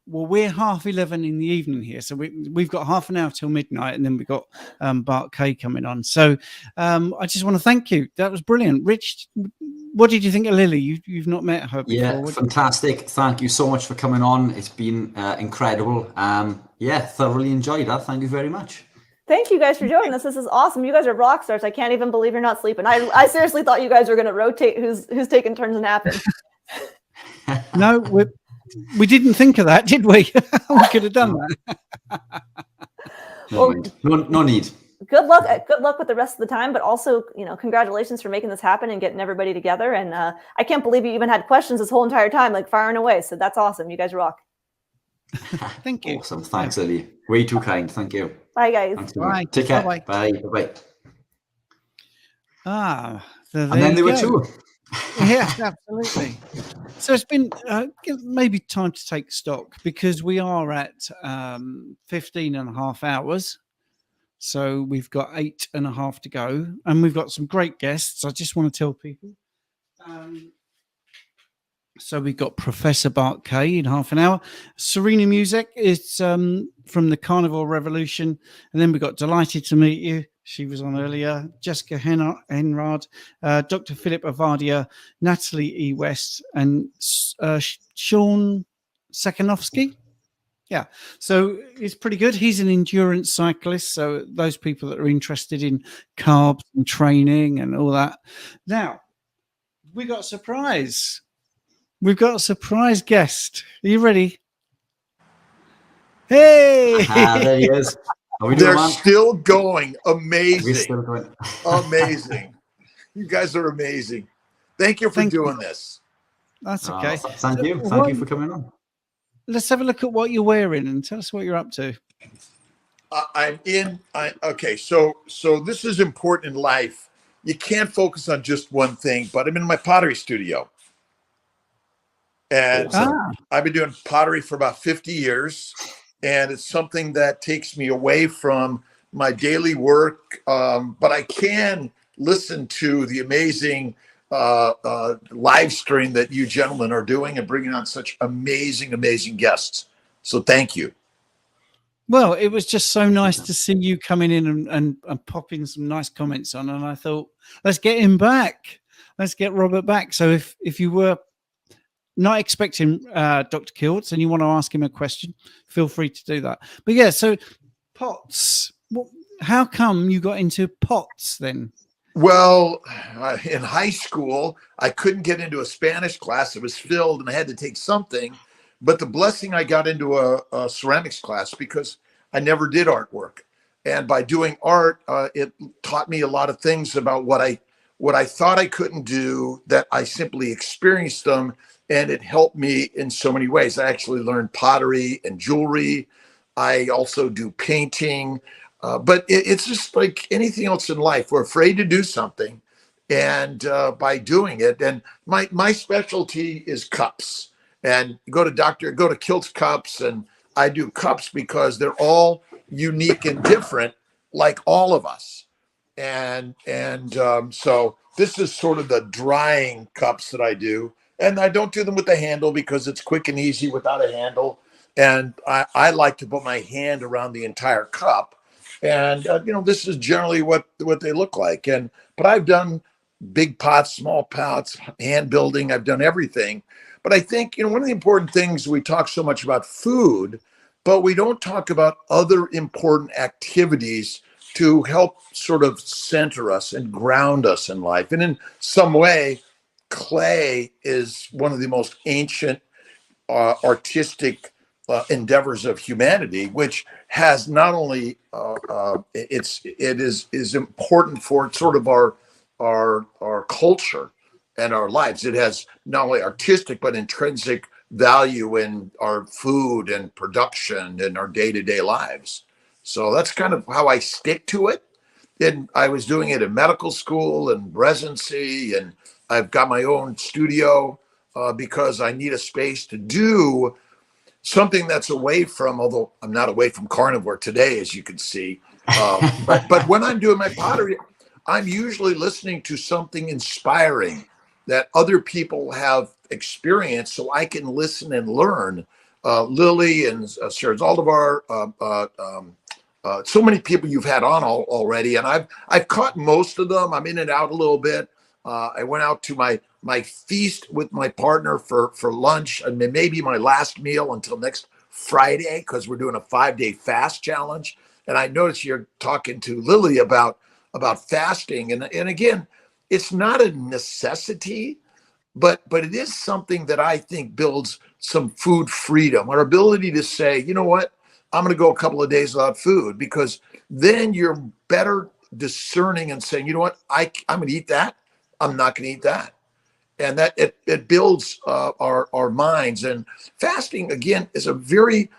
Well, we're 11:30 in the evening here. So we've got half an hour till midnight and then we've got Bart K coming on. So I just want to thank you. That was brilliant. Rich, what did you think of Lilie? You've not met her before. Yeah, fantastic. Thank you so much for coming on. It's been incredible. Yeah, thoroughly enjoyed that. Thank you very much. Thank you guys for doing this. This is awesome. You guys are rock stars. I can't even believe you're not sleeping. I seriously thought you guys were going to rotate who's taking turns napping. No, we didn't think of that, did we? We could have done that. No need. Good luck. Good luck with the rest of the time, but also, you know, congratulations for making this happen and getting everybody together. And I can't believe you even had questions this whole entire time, like firing away. So that's awesome. You guys rock. Thank you. Awesome. Thanks, Lilie. Way too kind. Thank you. Bye, guys. Thanks, Bye. Take care. Bye. Bye. Bye. And then there were two. Yeah, absolutely. So it's been maybe time to take stock because we are at 15 and a half hours. So we've got 8.5 to go and we've got some great guests. I just want to tell people. So we've got Professor Bart K in half an hour. Serena Music is from the Carnivore Revolution. And then we've got Delighted to Meet You. She was on earlier. Jessica Henrard, Dr. Philip Avadia, Natalie E. West, and Sean Sakanowski. Yeah, so it's pretty good. He's an endurance cyclist. So those people that are interested in carbs and training and all that. Now, we got a surprise. We've got a surprise guest. Are you ready? Hey! There he is. They're still going. Amazing. We're still going. Amazing. You guys are amazing. Thank you for doing this. That's okay. Thank you. Thank you for coming on. Let's have a look at what you're wearing and tell us what you're up to. Okay, so this is important in life. You can't focus on just one thing, but I'm in my pottery studio. And I've been doing pottery for about 50 years. And it's something that takes me away from my daily work. But I can listen to the amazing live stream that you gentlemen are doing and bringing on such amazing, amazing guests. So thank you. Well, it was just so nice to see you coming in and popping some nice comments on. And I thought, let's get him back. Let's get Robert back. So if you were not expecting Dr. Kiltz and you want to ask him a question, feel free to do that. But yeah, so pots. How come you got into pots then? Well, in high school, I couldn't get into a Spanish class. It was filled and I had to take something. But the blessing, I got into a ceramics class because I never did artwork. And by doing art, it taught me a lot of things about what I thought I couldn't do, that I simply experienced them. And it helped me in so many ways. I actually learned pottery and jewelry. I also do painting. But it's just like anything else in life. We're afraid to do something. And by doing it, and my specialty is cups. And go to Kiltz Cups. And I do cups because they're all unique and different, like all of us. And so this is sort of the drying cups that I do. And I don't do them with the handle because it's quick and easy without a handle. And I like to put my hand around the entire cup. And, this is generally what they look like. But I've done big pots, small pots, hand building. I've done everything. But I think, one of the important things, we talk so much about food, but we don't talk about other important activities to help sort of center us and ground us in life. And in some way, clay is one of the most ancient artistic endeavors of humanity, which has not only it is important for sort of our culture and our lives. It has not only artistic but intrinsic value in our food and production and our day-to-day lives. So that's kind of how I stick to it. And I was doing it in medical school and residency, and I've got my own studio because I need a space to do something that's away from, although I'm not away from carnivore today, as you can see. But when I'm doing my pottery, I'm usually listening to something inspiring that other people have experienced so I can listen and learn. Lilie and Sir Zaldivar, so many people you've had on already, and I've caught most of them. I'm in and out a little bit. I went out to my feast with my partner for lunch, and maybe my last meal until next Friday, because we're doing a 5-day fast challenge. And I noticed you're talking to Lilie about fasting, and again, it's not a necessity, but it is something that I think builds some food freedom, our ability to say, you know what, I'm going to go a couple of days without food, because then you're better discerning and saying, you know what, I'm going to eat that. I'm not going to eat that. And that it builds our minds. And fasting, again, is a very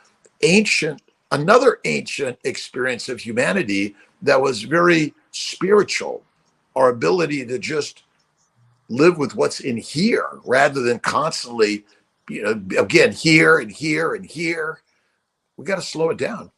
another ancient experience of humanity that was very spiritual. Our ability to just live with what's in here rather than constantly, again, here and here and here. We got to slow it down.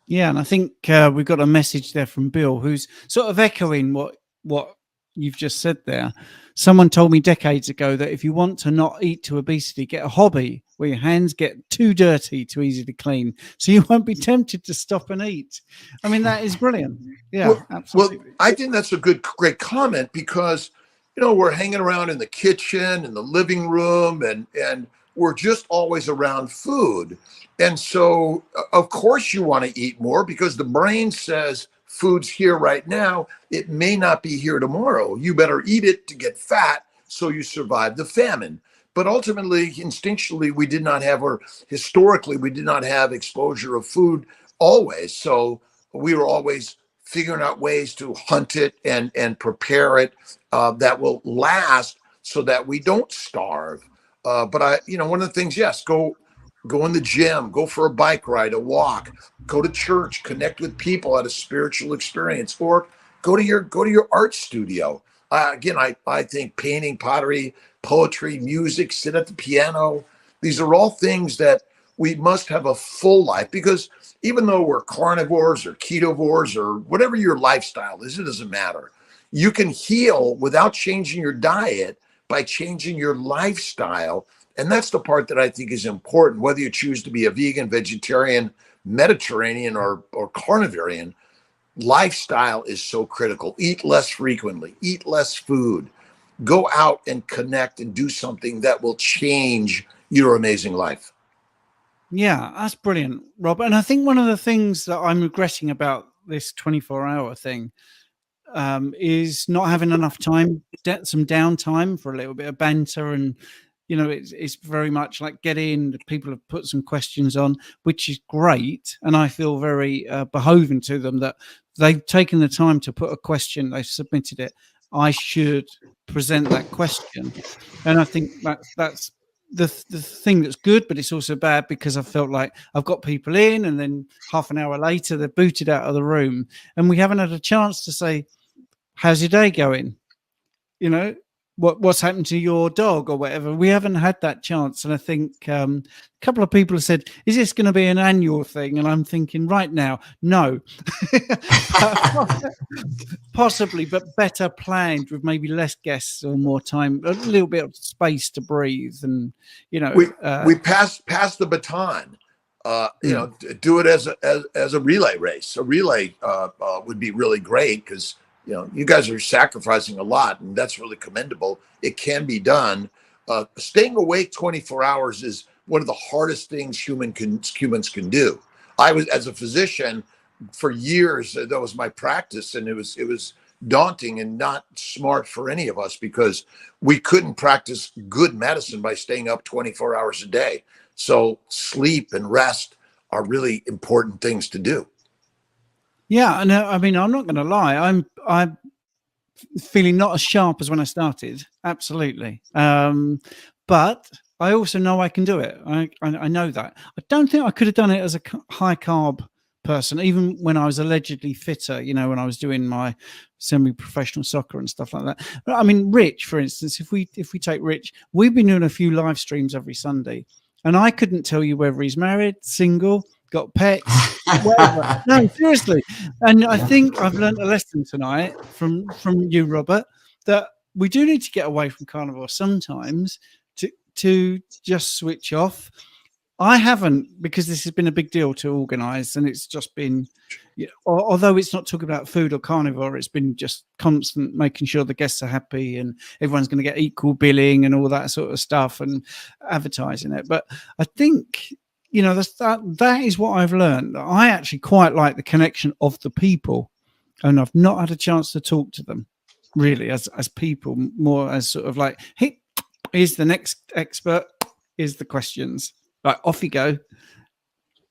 Yeah, and I think we've got a message there from Bill, who's sort of echoing what you've just said there. Someone told me decades ago that if you want to not eat to obesity, get a hobby where your hands get too dirty to easy to clean, so you won't be tempted to stop and eat. I mean, that is brilliant. Yeah, absolutely. Well, I think that's a great comment, because we're hanging around in the kitchen, in the living room, and we're just always around food. And so, of course, you want to eat more, because the brain says food's here right now. It may not be here tomorrow. You better eat it to get fat so you survive the famine. But ultimately, instinctually, we did not have, or historically, we did not have exposure of food always. So we were always figuring out ways to hunt it and prepare it that will last so that we don't starve. But one of the things, yes, go in the gym, go for a bike ride, a walk, go to church, connect with people at a spiritual experience, or go to your art studio. Again, I think painting, pottery, poetry, music, sit at the piano. These are all things that we must have a full life, because even though we're carnivores or ketovores or whatever your lifestyle is, it doesn't matter. You can heal without changing your diet by changing your lifestyle. And that's the part that I think is important, whether you choose to be a vegan, vegetarian, Mediterranean, or carnivorian. Lifestyle is so critical. Eat less frequently, eat less food, go out and connect and do something that will change your amazing life. Yeah, that's brilliant, Rob. And I think one of the things that I'm regretting about this 24-hour thing is not having enough time, some downtime for a little bit of banter. And, it's very much like get in, people have put some questions on, which is great. And I feel very beholden to them that they've taken the time to put a question, they've submitted it. I should present that question. And I think that's the thing that's good, but it's also bad, because I felt like I've got people in and then half an hour later they're booted out of the room and we haven't had a chance to say, how's your day going? what's happened to your dog or whatever. We haven't had that chance. And I think a couple of people have said, is this going to be an annual thing? And I'm thinking right now, no. Possibly, but better planned with maybe less guests or more time, a little bit of space to breathe. And, you know, we pass the baton. You know, do it as a relay race. A relay would be really great because, you know, you guys are sacrificing a lot, and that's really commendable. It can be done. Staying awake 24 hours is one of the hardest things humans can do. I was, as a physician, for years, that was my practice, and it was daunting and not smart for any of us because we couldn't practice good medicine by staying up 24 hours a day. So sleep and rest are really important things to do. Yeah, and I mean, I'm not going to lie. I'm feeling not as sharp as when I started. Absolutely, but I also know I can do it. I know that. I don't think I could have done it as a high carb person, even when I was allegedly fitter. You know, when I was doing my semi-professional soccer and stuff like that. But I mean, Rich, for instance, if we take Rich, we've been doing a few live streams every Sunday, and I couldn't tell you whether he's married, single, got pets, whatever. No, seriously. And I think I've learned a lesson tonight from you, Robert, that we do need to get away from carnivore sometimes to just switch off. I haven't, because this has been a big deal to organize, and it's just been, you know, although it's not talking about food or carnivore, it's been just constant making sure the guests are happy and everyone's going to get equal billing and all that sort of stuff and advertising it. But I think, you know, that is what I've learned. I actually quite like the connection of the people, and I've not had a chance to talk to them really as people, more as sort of like, hey, here's the next expert, here's the questions. Like, off you go.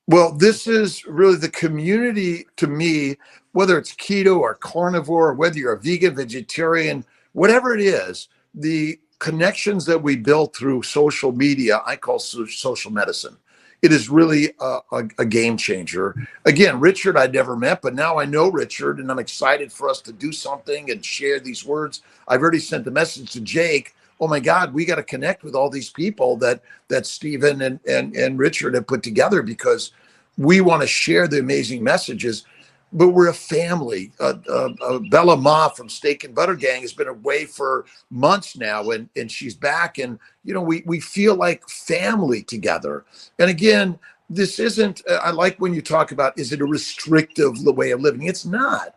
Well, this is really the community to me, whether it's keto or carnivore, whether you're a vegan, vegetarian, whatever it is, the connections that we build through social media, I call social medicine. It is really a game changer. Again, Richard, I'd never met, but now I know Richard, and I'm excited for us to do something and share these words. I've already sent the message to Jake. Oh my God, we got to connect with all these people that Stephen and Richard have put together, because we want to share the amazing messages. But we're a family. Bella Ma from Steak and Butter Gang has been away for months now, and she's back, and you know, we feel like family together. And again, this isn't. I like when you talk about, is it a restrictive way of living? It's not.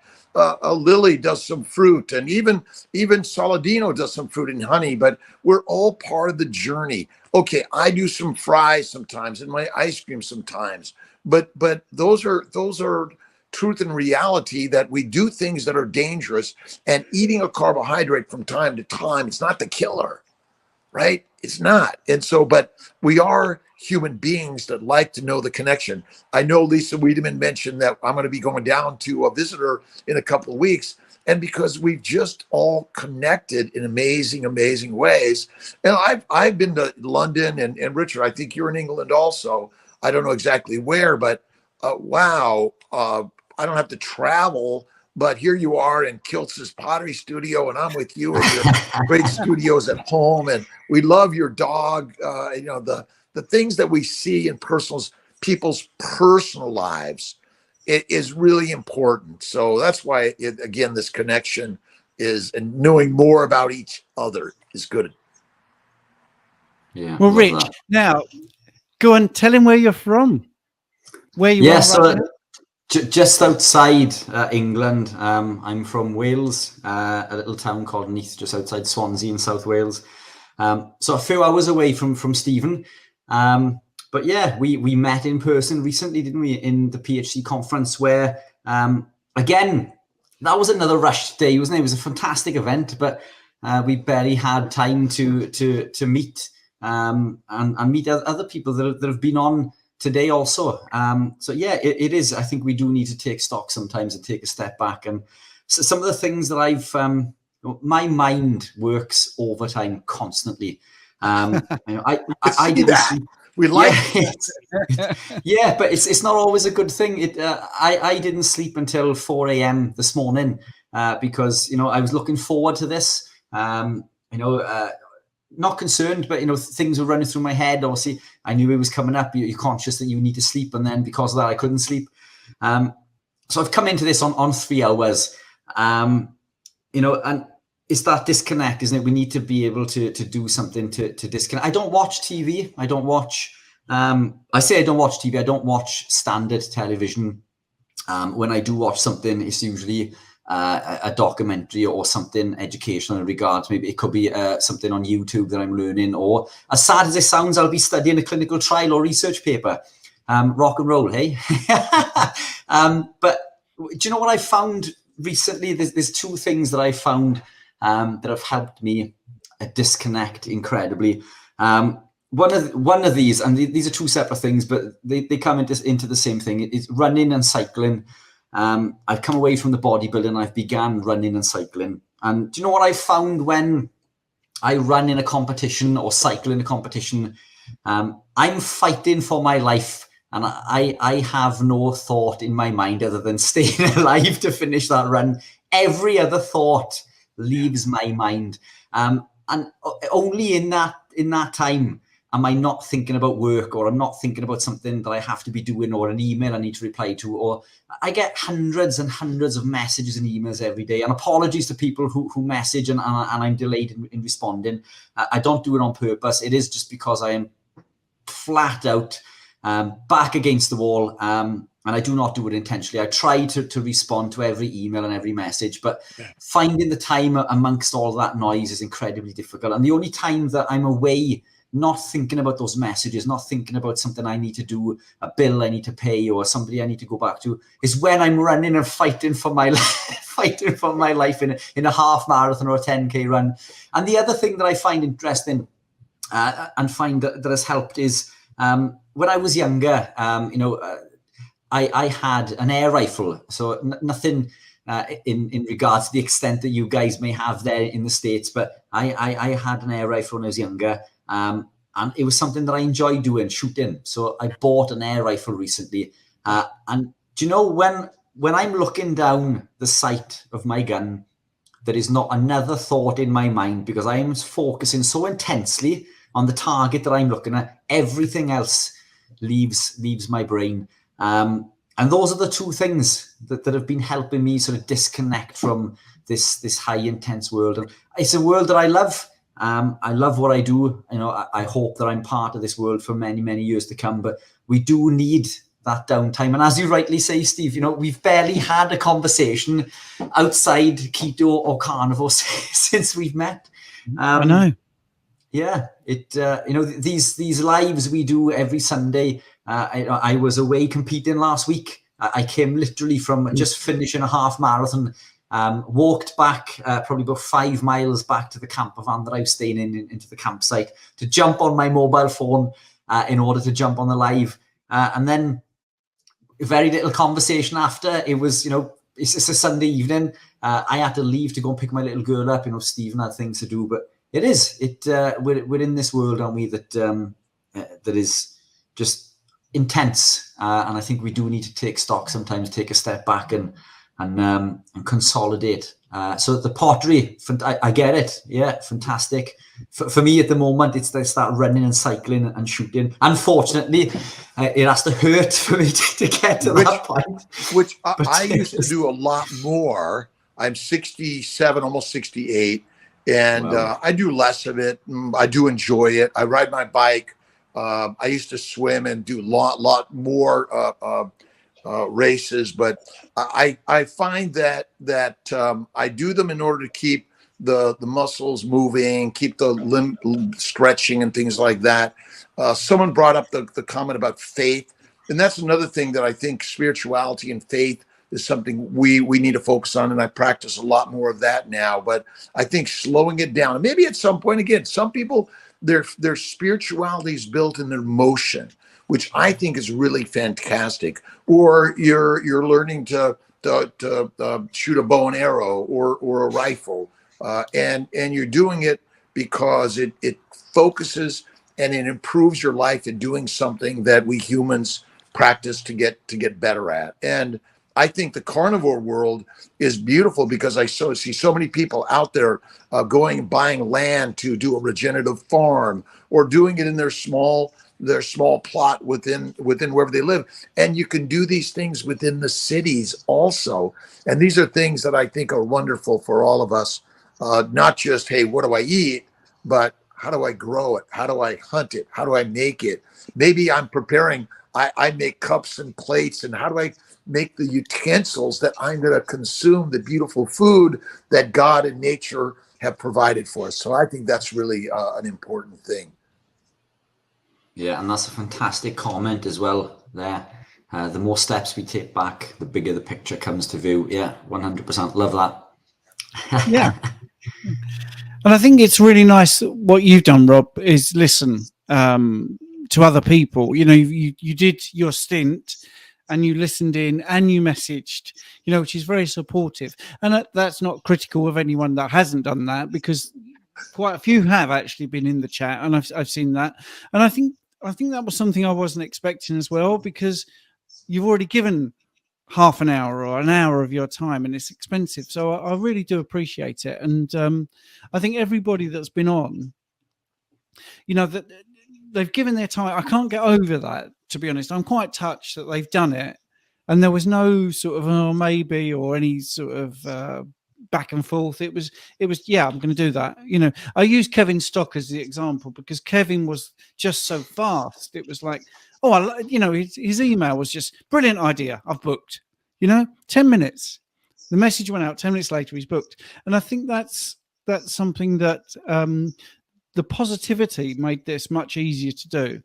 Lily does some fruit, and even Saladino does some fruit and honey, but we're all part of the journey. Okay, I do some fries sometimes and my ice cream sometimes, but those are truth and reality, that we do things that are dangerous, and eating a carbohydrate from time to time, it's not the killer, right? It's not. And so, but we are human beings that like to know the connection. I know Lisa Wiedemann mentioned that I'm going to be going down to visit her in a couple of weeks. And because we've just all connected in amazing, amazing ways. And I've been to London, and Richard, I think you're in England also. I don't know exactly where, but wow, I don't have to travel. But here you are in Kiltz's pottery studio, and I'm with you in your great studios at home. And we love your dog. You know, the things that we see in people's personal lives, it is really important. So that's why, again, this connection is, and knowing more about each other is good. Yeah. Well, Rich, now go and tell him where you're from. Where you are. So just outside England. I'm from Wales, a little town called Neath, just outside Swansea in South Wales. So a few hours away from Stephen. But yeah, we met in person recently, didn't we, in the PHC conference, where again, that was another rush day, wasn't it? It was a fantastic event, but we barely had time to meet and meet other people that have been on today also. So yeah, it is. I think we do need to take stock sometimes and take a step back. And so some of the things that I've, my mind works overtime constantly. I didn't see. We like yeah, but it's not always a good thing. I didn't sleep until 4 a.m. this morning because, you know, I was looking forward to this. not concerned, but things were running through my head. Obviously, I knew it was coming up. You're conscious that you need to sleep, and then because of that, I couldn't sleep. So I've come into this on 3 hours, and it's that disconnect, isn't it? We need to be able to do something to disconnect. I don't watch TV. I don't watch. I say I don't watch TV. I don't watch standard television. When I do watch something, it's usually a documentary or something educational in regards. Maybe it could be something on YouTube that I'm learning, or as sad as it sounds, I'll be studying a clinical trial or research paper. Rock and roll, hey? But do you know what I found recently? There's 2 things that I found that have helped me disconnect incredibly. One of these, and these are 2 separate things, but they come into the same thing. It's running and cycling. I've come away from the bodybuilding. I've began running and cycling. And do you know what I found when I run in a competition or cycle in a competition? I'm fighting for my life, and I have no thought in my mind other than staying alive to finish that run. Every other thought leaves my mind, and only in that time am I not thinking about work, or I'm not thinking about something that I have to be doing, or an email I need to reply to, or I get hundreds and hundreds of messages and emails every day. And apologies to people who message and I'm delayed in responding. I don't do it on purpose. It is just because I am flat out back against the wall, and I do not do it intentionally. I try to respond to every email and every message, but finding the time amongst all that noise is incredibly difficult. And the only time that I'm away, not thinking about those messages, not thinking about something I need to do, a bill I need to pay, or somebody I need to go back to, is when I'm running and fighting for my life in a half marathon or a 10K run. And the other thing that I find interesting and find that has helped is when I was younger, I had an air rifle, so nothing in regards to the extent that you guys may have there in the States, but I had an air rifle when I was younger. And it was something that I enjoyed doing, shooting. So I bought an air rifle recently. And do you know, when I'm looking down the sight of my gun, there is not another thought in my mind, because I am focusing so intensely on the target that I'm looking at. Everything else leaves my brain. And those are the 2 things that have been helping me sort of disconnect from this high intense world. And it's a world that I love. I love what I do. I hope that I'm part of this world for many, many years to come, but we do need that downtime. And as you rightly say, Steve, we've barely had a conversation outside keto or carnivore since we've met. I know. Yeah, these lives we do every Sunday. I was away competing last week. I came literally from just finishing a half marathon. Walked back probably about 5 miles back to the camper van that I was staying into the campsite to jump on my mobile phone in order to jump on the live. And then very little conversation after. It was, it's a Sunday evening. I had to leave to go and pick my little girl up. Stephen had things to do, but we're in this world, aren't we, that is just intense. And I think we do need to take stock sometimes, take a step back and consolidate. So the pottery, I get it. Yeah, fantastic. For me at the moment, it's they start running and cycling and shooting. Unfortunately, it has to hurt for me to get to that point. Which I used to do a lot more. I'm 67, almost 68. And wow. I do less of it. I do enjoy it. I ride my bike. I used to swim and do lot more races, but I find that I do them in order to keep the muscles moving, keep the limb stretching and things like that. Someone brought up the comment about faith, and that's another thing that I think spirituality and faith is something we need to focus on, and I practice a lot more of that now. But I think slowing it down, and maybe at some point, again, some people their spirituality is built in their motion, which I think is really fantastic. Or you're learning to shoot a bow and arrow or a rifle, and you're doing it because it focuses and it improves your life in doing something that we humans practice to get better at. And I think the carnivore world is beautiful because I see so many people out there going and buying land to do a regenerative farm, or doing it in their small plot within wherever they live. And you can do these things within the cities also. And these are things that I think are wonderful for all of us. Not just, hey, what do I eat, but how do I grow it? How do I hunt it? How do I make it? Maybe I'm preparing, I make cups and plates, and how do I make the utensils that I'm going to consume the beautiful food that God and nature have provided for us. So I think that's really an important thing. Yeah, and that's a fantastic comment as well there. The more steps we take back, the bigger the picture comes to view. Yeah, 100%. Love that. Yeah. And I think it's really nice what you've done, Rob, is listen to other people. You know, you did your stint and you listened in and you messaged, you know, which is very supportive. And that's not critical of anyone that hasn't done that, because quite a few have actually been in the chat, and I've seen that. And I think that was something I wasn't expecting as well, because you've already given half an hour or an hour of your time, and it's expensive. So I really do appreciate it. And I think everybody that's been on, you know, that they've given their time. I can't get over that, to be honest. I'm quite touched that they've done it, and there was no sort of oh, maybe or any sort of back and forth. It was yeah, I'm going to do that. You know, I use Kevin Stock as the example because Kevin was just so fast. It was like, oh, you know, his email was just brilliant idea. I've booked, you know, 10 minutes. The message went out 10 minutes later. He's booked. And I think that's something that the positivity made this much easier to do.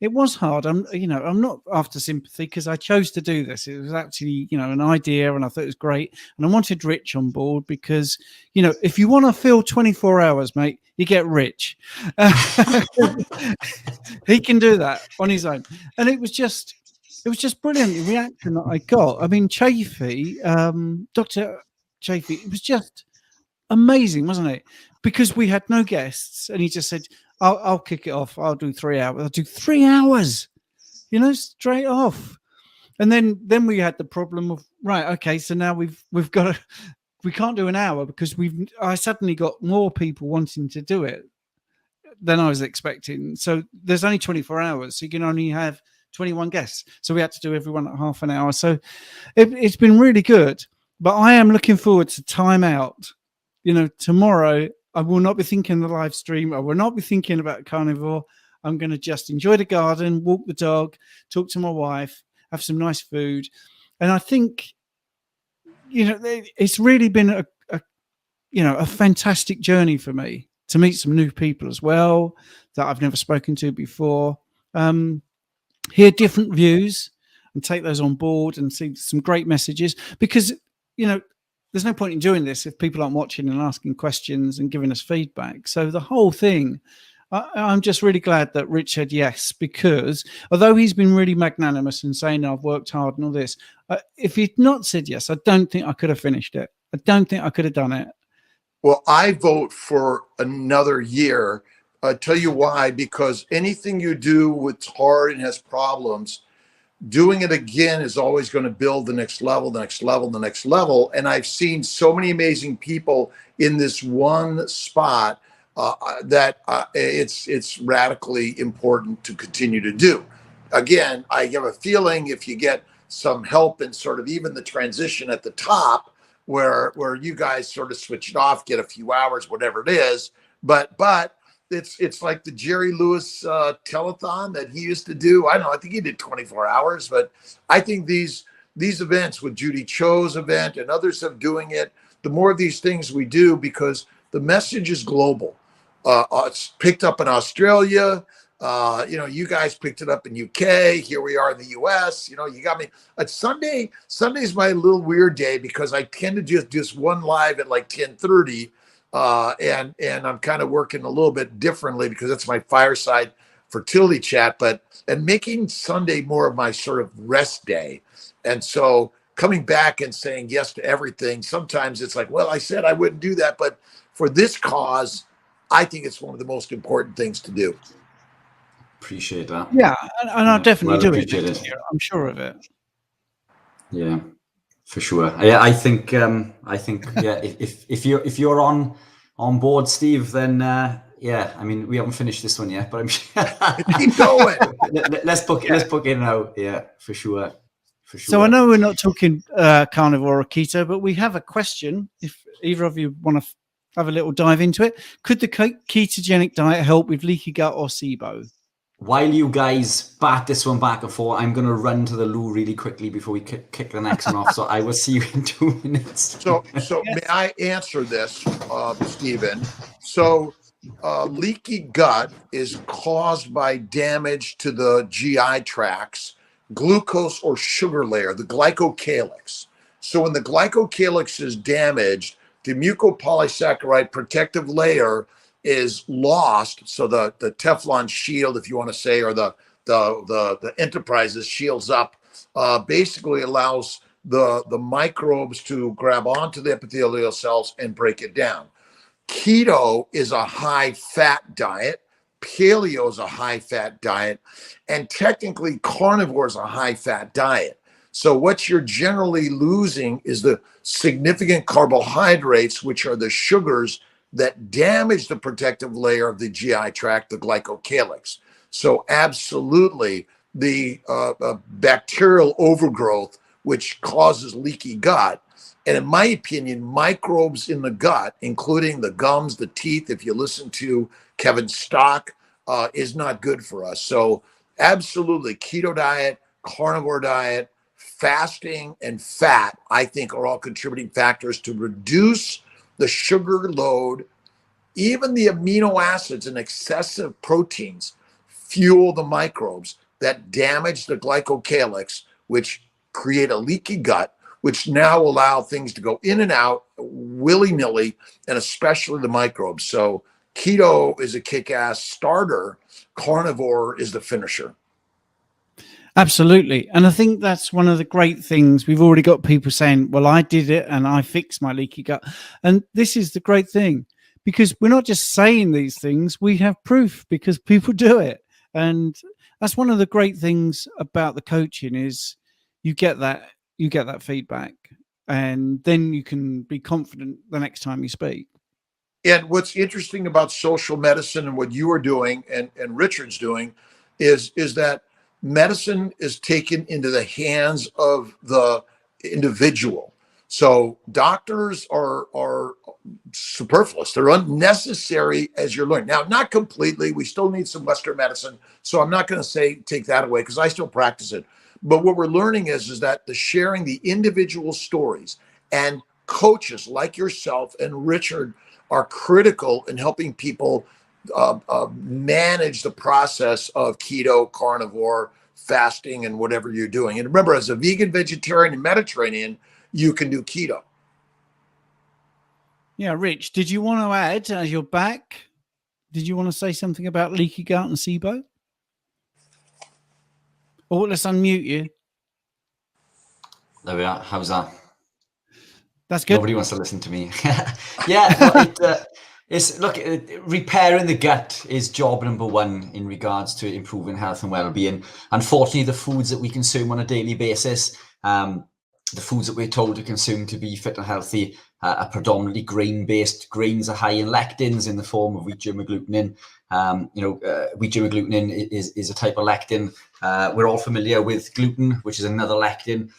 It was hard. I'm not after sympathy because I chose to do this. It was actually, you know, an idea, and I thought it was great. And I wanted Rich on board because, you know, if you want to fill 24 hours, mate, you get Rich. He can do that on his own. And it was just brilliant, the reaction that I got. I mean, Chafee, Dr. Chafee, it was just amazing, wasn't it? Because we had no guests, and he just said, I'll kick it off. I'll do 3 hours. I'll do 3 hours, you know, straight off. And then we had the problem of, right, okay, so now we've got to, we can't do an hour because I suddenly got more people wanting to do it than I was expecting. So there's only 24 hours, so you can only have 21 guests. So we had to do everyone at half an hour. So it's been really good. But I am looking forward to time out. You know, tomorrow I will not be thinking the live stream. I will not be thinking about carnivore. I'm going to just enjoy the garden, walk the dog, talk to my wife, have some nice food. And I think, you know, it's really been a fantastic journey for me to meet some new people as well that I've never spoken to before. Hear different views and take those on board and see some great messages, because, you know, there's no point in doing this if people aren't watching and asking questions and giving us feedback. So the whole thing, I'm just really glad that Rich said yes, because although he's been really magnanimous and saying I've worked hard and all this, if he'd not said yes, I don't think I could have finished it. I don't think I could have done it. Well, I vote for another year. I'll tell you why, because anything you do with hard and has problems, doing it again is always going to build the next level, the next level, the next level. And I've seen so many amazing people in this one spot that it's radically important to continue to do. Again, I have a feeling if you get some help in sort of even the transition at the top, where you guys sort of switch it off, get a few hours, whatever it is, but it's like the Jerry Lewis telethon that he used to do. I don't know, I think he did 24 hours, but I think these events with Judy Cho's event and others are doing it, the more of these things we do, because the message is global. It's picked up in Australia. You know, you guys picked it up in UK. Here we are in the US. You know, you got me. Sunday's my little weird day because I tend to just one live at like 10:30. And I'm kind of working a little bit differently because that's my fireside fertility chat, and making Sunday more of my sort of rest day. And so coming back and saying yes to everything, sometimes it's like, well, I said I wouldn't do that, but for this cause, I think it's one of the most important things to do. Appreciate that. Yeah, and I'll definitely do it. It. I'm sure of it. Yeah. For sure. I think yeah. If you're on board, Steve, then yeah. I mean, we haven't finished this one yet, but I'm sure. Keep going. Let's book in now. Yeah, for sure. For sure. So I know we're not talking carnivore or keto, but we have a question. If either of you want to have a little dive into it, could the ketogenic diet help with leaky gut or SIBO? While you guys bat this one back and forth, I'm going to run to the loo really quickly before we kick the next one off. So I will see you in 2 minutes. So yes. May I answer this, Stephen? So leaky gut is caused by damage to the GI tracts, glucose or sugar layer, the glycocalyx. So when the glycocalyx is damaged, the mucopolysaccharide protective layer is lost. So the Teflon shield, if you want to say, or the Enterprises shields up, basically allows the microbes to grab onto the epithelial cells and break it down. Keto is a high fat diet. Paleo is a high fat diet. And technically carnivore is a high fat diet. So what you're generally losing is the significant carbohydrates, which are the sugars that damage the protective layer of the GI tract, the glycocalyx. So absolutely the bacterial overgrowth, which causes leaky gut. And in my opinion, microbes in the gut, including the gums, the teeth, if you listen to Kevin Stock, is not good for us. So absolutely keto diet, carnivore diet, fasting, and fat, I think are all contributing factors to reduce the sugar load. Even the amino acids and excessive proteins fuel the microbes that damage the glycocalyx, which create a leaky gut, which now allow things to go in and out willy-nilly, and especially the microbes. So keto is a kick-ass starter. Carnivore is the finisher. Absolutely. And I think that's one of the great things. We've already got people saying, well, I did it and I fixed my leaky gut. And this is the great thing, because we're not just saying these things, we have proof because people do it. And that's one of the great things about the coaching is you get that feedback, and then you can be confident the next time you speak. And what's interesting about social medicine and what you are doing and Richard's doing is that medicine is taken into the hands of the individual. So doctors are superfluous. They're unnecessary as you're learning. Now, not completely. We still need some Western medicine. So I'm not going to take that away because I still practice it. But what we're learning is that the sharing the individual stories, and coaches like yourself and Richard are critical in helping people manage the process of keto, carnivore, fasting, and whatever you're doing. And remember, as a vegan, vegetarian, and Mediterranean, you can do keto. Yeah, Rich, did you want to add, as you're back, did you want to say something about leaky gut and SIBO? Oh, let's unmute you. There we are. How's that? That's good. Nobody wants to listen to me. Yeah, repairing the gut is job number one in regards to improving health and well-being. Unfortunately, the foods that we consume on a daily basis, the foods that we're told to consume to be fit and healthy, are predominantly grain-based. Grains are high in lectins in the form of wheat, germ, agglutinin. Wheat, germ, agglutinin is a type of lectin. We're all familiar with gluten, which is another lectin.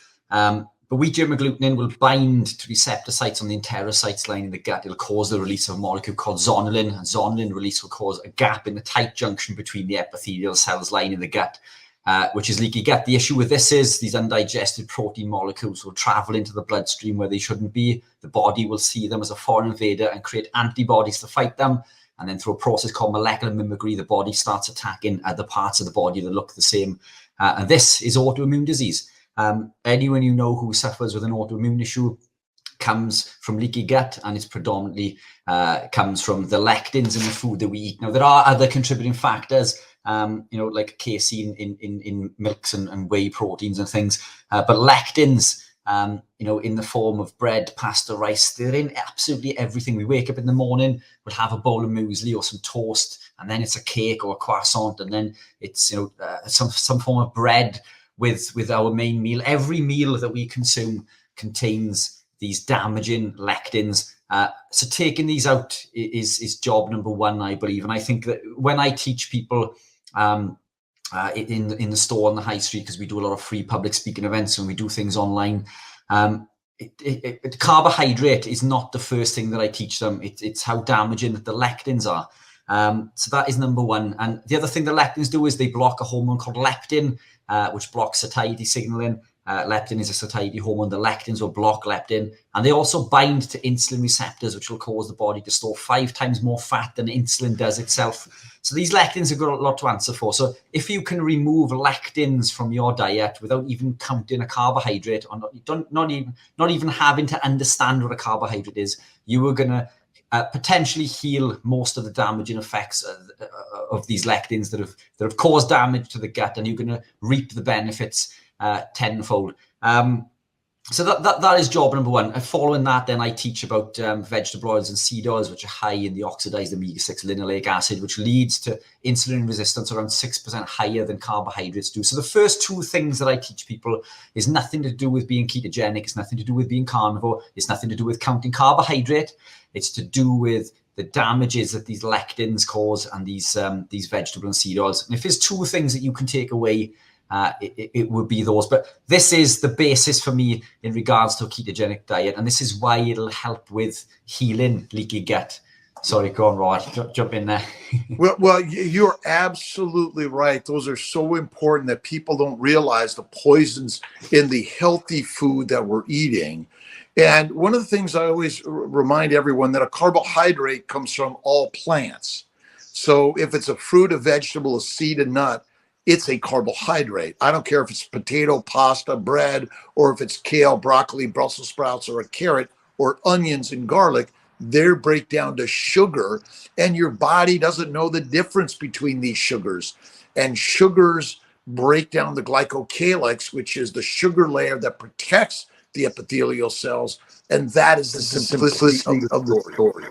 But wheat, germ, agglutinin will bind to receptor sites on the enterocytes lining the gut. It'll cause the release of a molecule called zonulin. And zonulin release will cause a gap in the tight junction between the epithelial cells lining the gut, which is leaky gut. The issue with this is these undigested protein molecules will travel into the bloodstream where they shouldn't be. The body will see them as a foreign invader and create antibodies to fight them. And then through a process called molecular mimicry, the body starts attacking other parts of the body that look the same. And this is autoimmune disease. Anyone you know who suffers with an autoimmune issue comes from leaky gut, and it's predominantly comes from the lectins in the food that we eat. Now, there are other contributing factors, like casein in milks and whey proteins and things, but lectins, in the form of bread, pasta, rice, they're in absolutely everything. We wake up in the morning, we'll have a bowl of muesli or some toast, and then it's a cake or a croissant, and then it's some form of bread with our main meal. Every meal that we consume contains these damaging lectins. So taking these out is job number one, I believe. And I think that when I teach people in the store on the high street, because we do a lot of free public speaking events and we do things online, carbohydrate is not the first thing that I teach them. It's how damaging the lectins are. So that is number one. And the other thing the lectins do is they block a hormone called leptin, which blocks satiety signaling. Leptin is a satiety hormone. The lectins will block leptin, and they also bind to insulin receptors, which will cause the body to store 5 times more fat than insulin does itself. So these lectins have got a lot to answer for. So if you can remove lectins from your diet without even counting a carbohydrate, or not even having to understand what a carbohydrate is, you are going to potentially heal most of the damaging effects of these lectins that have caused damage to the gut, and you're going to reap the benefits tenfold. So that is job number one. And following that, then I teach about vegetable oils and seed oils, which are high in the oxidized omega-6 linoleic acid, which leads to insulin resistance around 6% higher than carbohydrates do. So the first 2 things that I teach people is nothing to do with being ketogenic. It's nothing to do with being carnivore. It's nothing to do with counting carbohydrate. It's to do with the damages that these lectins cause and these vegetable and seed oils. And if there's 2 things that you can take away, it would be those. But this is the basis for me in regards to a ketogenic diet, and this is why it'll help with healing leaky gut. Sorry, go on, Robert. Jump in there. Well, you're absolutely right. Those are so important that people don't realize the poisons in the healthy food that we're eating. And one of the things I always remind everyone that a carbohydrate comes from all plants. So if it's a fruit, a vegetable, a seed, a nut, it's a carbohydrate. I don't care if it's potato, pasta, bread, or if it's kale, broccoli, Brussels sprouts, or a carrot, or onions and garlic. They break down to sugar, and your body doesn't know the difference between these sugars. And sugars break down the glycocalyx, which is the sugar layer that protects the epithelial cells. And that is the simplicity of the story.